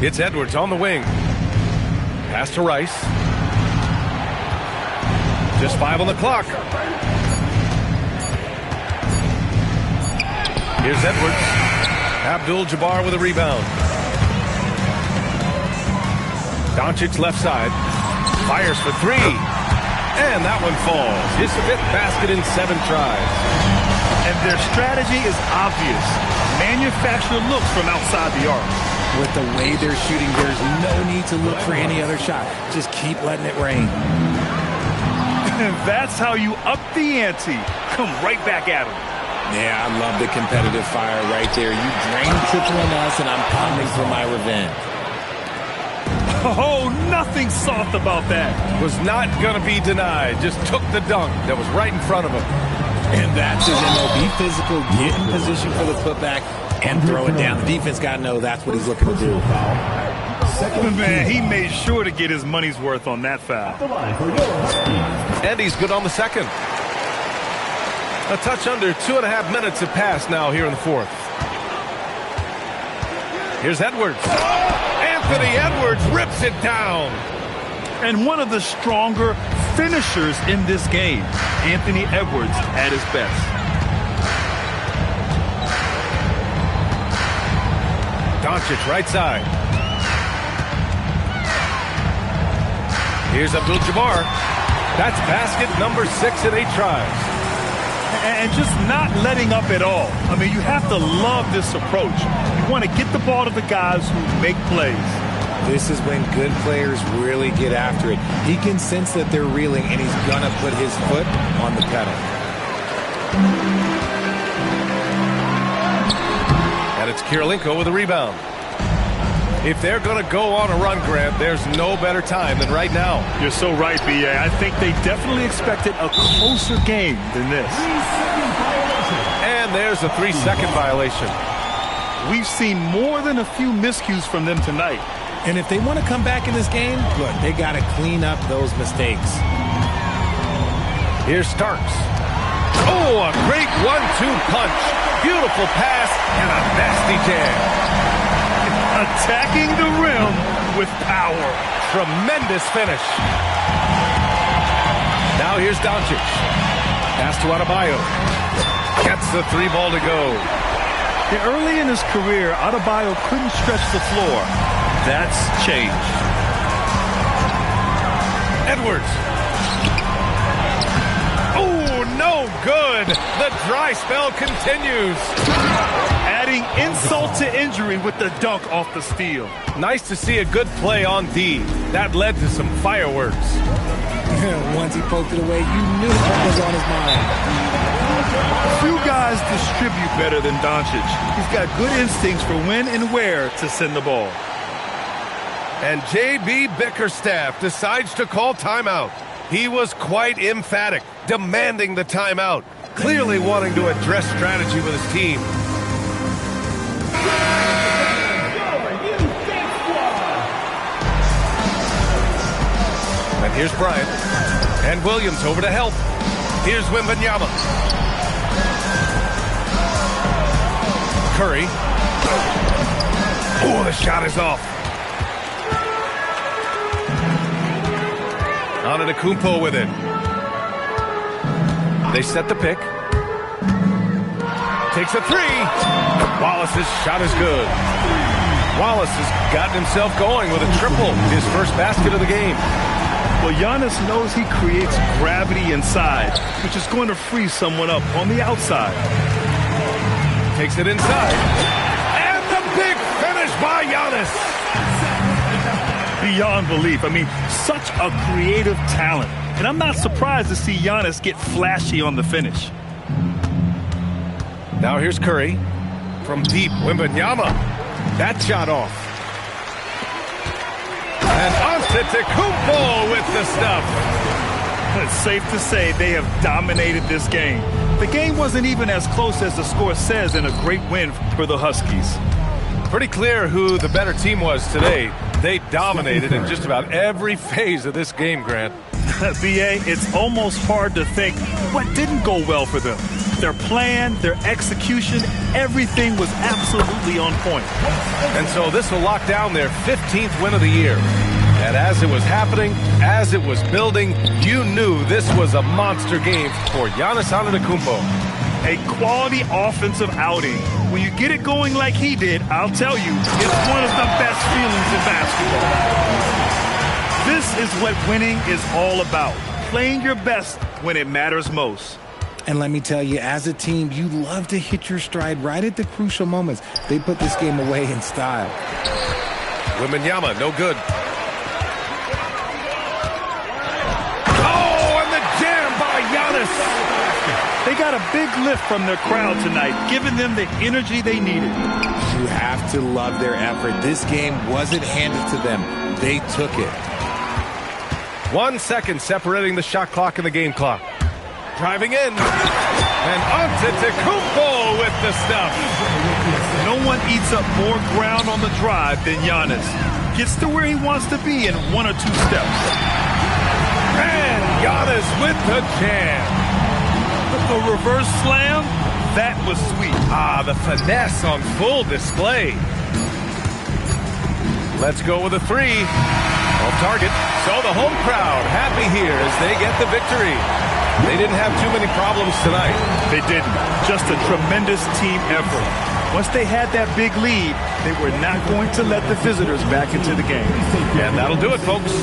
It's Edwards on the wing. Pass to Rice. Just 5 on the clock. Here's Edwards. Abdul-Jabbar with a rebound. Doncic left side. Fires for three. And that one falls. His 5th basket in 7 tries. And their strategy is obvious. Manufacture looks from outside the arc. With the way they're shooting, there's no need to look for any other shot. Just keep letting it rain. And that's how you up the ante. Come right back at them. Yeah, I love the competitive fire right there. You drained triple on us, and I'm pounding for my revenge. Oh, nothing soft about that. Was not going to be denied. Just took the dunk that was right in front of him. And that's his MO. Be physical, get in position for the putback, and throw it down. The defense got to know that's what he's looking to do. Man, he made sure to get his money's worth on that foul. And he's good on the second. A touch under 2.5 minutes have passed now here in the 4th. Here's Edwards. Anthony Edwards rips it down. And one of the stronger finishers in this game, Anthony Edwards at his best. Doncic right side. Here's Abdul-Jabbar. That's basket number 6 in 8 tries. And just not letting up at all. I mean, you have to love this approach. You want to get the ball to the guys who make plays. This is when good players really get after it. He can sense that they're reeling, and he's going to put his foot on the pedal. And it's Kirilenko with a rebound. If they're going to go on a run, Grant, there's no better time than right now. You're so right, B.A. I think they definitely expected a closer game than this. And there's a 3-second violation. We've seen more than a few miscues from them tonight. And if they want to come back in this game, look, they got to clean up those mistakes. Here's Starks. Oh, a great 1-2 punch. Beautiful pass and a nasty jam. Attacking the rim with power. Tremendous finish. Now here's Doncic. Pass to Adebayo. Gets the 3 ball to go. Early in his career, Adebayo couldn't stretch the floor. That's changed. Edwards. Oh, no good. The dry spell continues. Adding insult to injury with the dunk off the steal. Nice to see a good play on D. That led to some fireworks. Once he poked it away, you knew what was on his mind. Few guys distribute better than Doncic. He's got good instincts for when and where to send the ball. And J.B. Bickerstaff decides to call timeout. He was quite emphatic, demanding the timeout, clearly wanting to address strategy with his team. And here's Bryant. And Williams over to help. Here's Wembanyama. Curry. Oh, the shot is off. Antetokounmpo with it. They set the pick. Takes a 3. Wallace's shot is good. Wallace has gotten himself going with a triple. His first basket of the game. Well, Giannis knows he creates gravity inside, which is going to free someone up on the outside. Takes it inside. And the big finish by Giannis. Beyond belief. I mean, such a creative talent. And I'm not surprised to see Giannis get flashy on the finish. Now here's Curry. From deep, Wembanyama. That shot off. And Antetokounmpo with the stuff. It's safe to say they have dominated this game. The game wasn't even as close as the score says in a great win for the Huskies. Pretty clear who the better team was today. They dominated in just about every phase of this game, Grant. B.A., it's almost hard to think what didn't go well for them. Their plan, their execution, everything was absolutely on point. And so this will lock down their 15th win of the year. And as it was happening, as it was building, you knew this was a monster game for Giannis Antetokounmpo. A quality offensive outing. When you get it going like he did, I'll tell you, it's one of the best feelings in basketball. This is what winning is all about. Playing your best when it matters most. And let me tell you, as a team, you love to hit your stride right at the crucial moments. They put this game away in style. Wembanyama, no good. Oh, and the jam by Giannis. They got a big lift from their crowd tonight, giving them the energy they needed. You have to love their effort. This game wasn't handed to them. They took it. 1 second separating the shot clock and the game clock. Driving in. And Antetokounmpo with the stuff. No one eats up more ground on the drive than Giannis. Gets to where he wants to be in 1 or 2 steps. And Giannis with the jam. A reverse slam? That was sweet. Ah, the finesse on full display. Let's go with a 3. Off target. So the home crowd happy here as they get the victory. They didn't have too many problems tonight. They didn't. Just a tremendous team effort. Once they had that big lead, they were not going to let the visitors back into the game. And that'll do it, folks.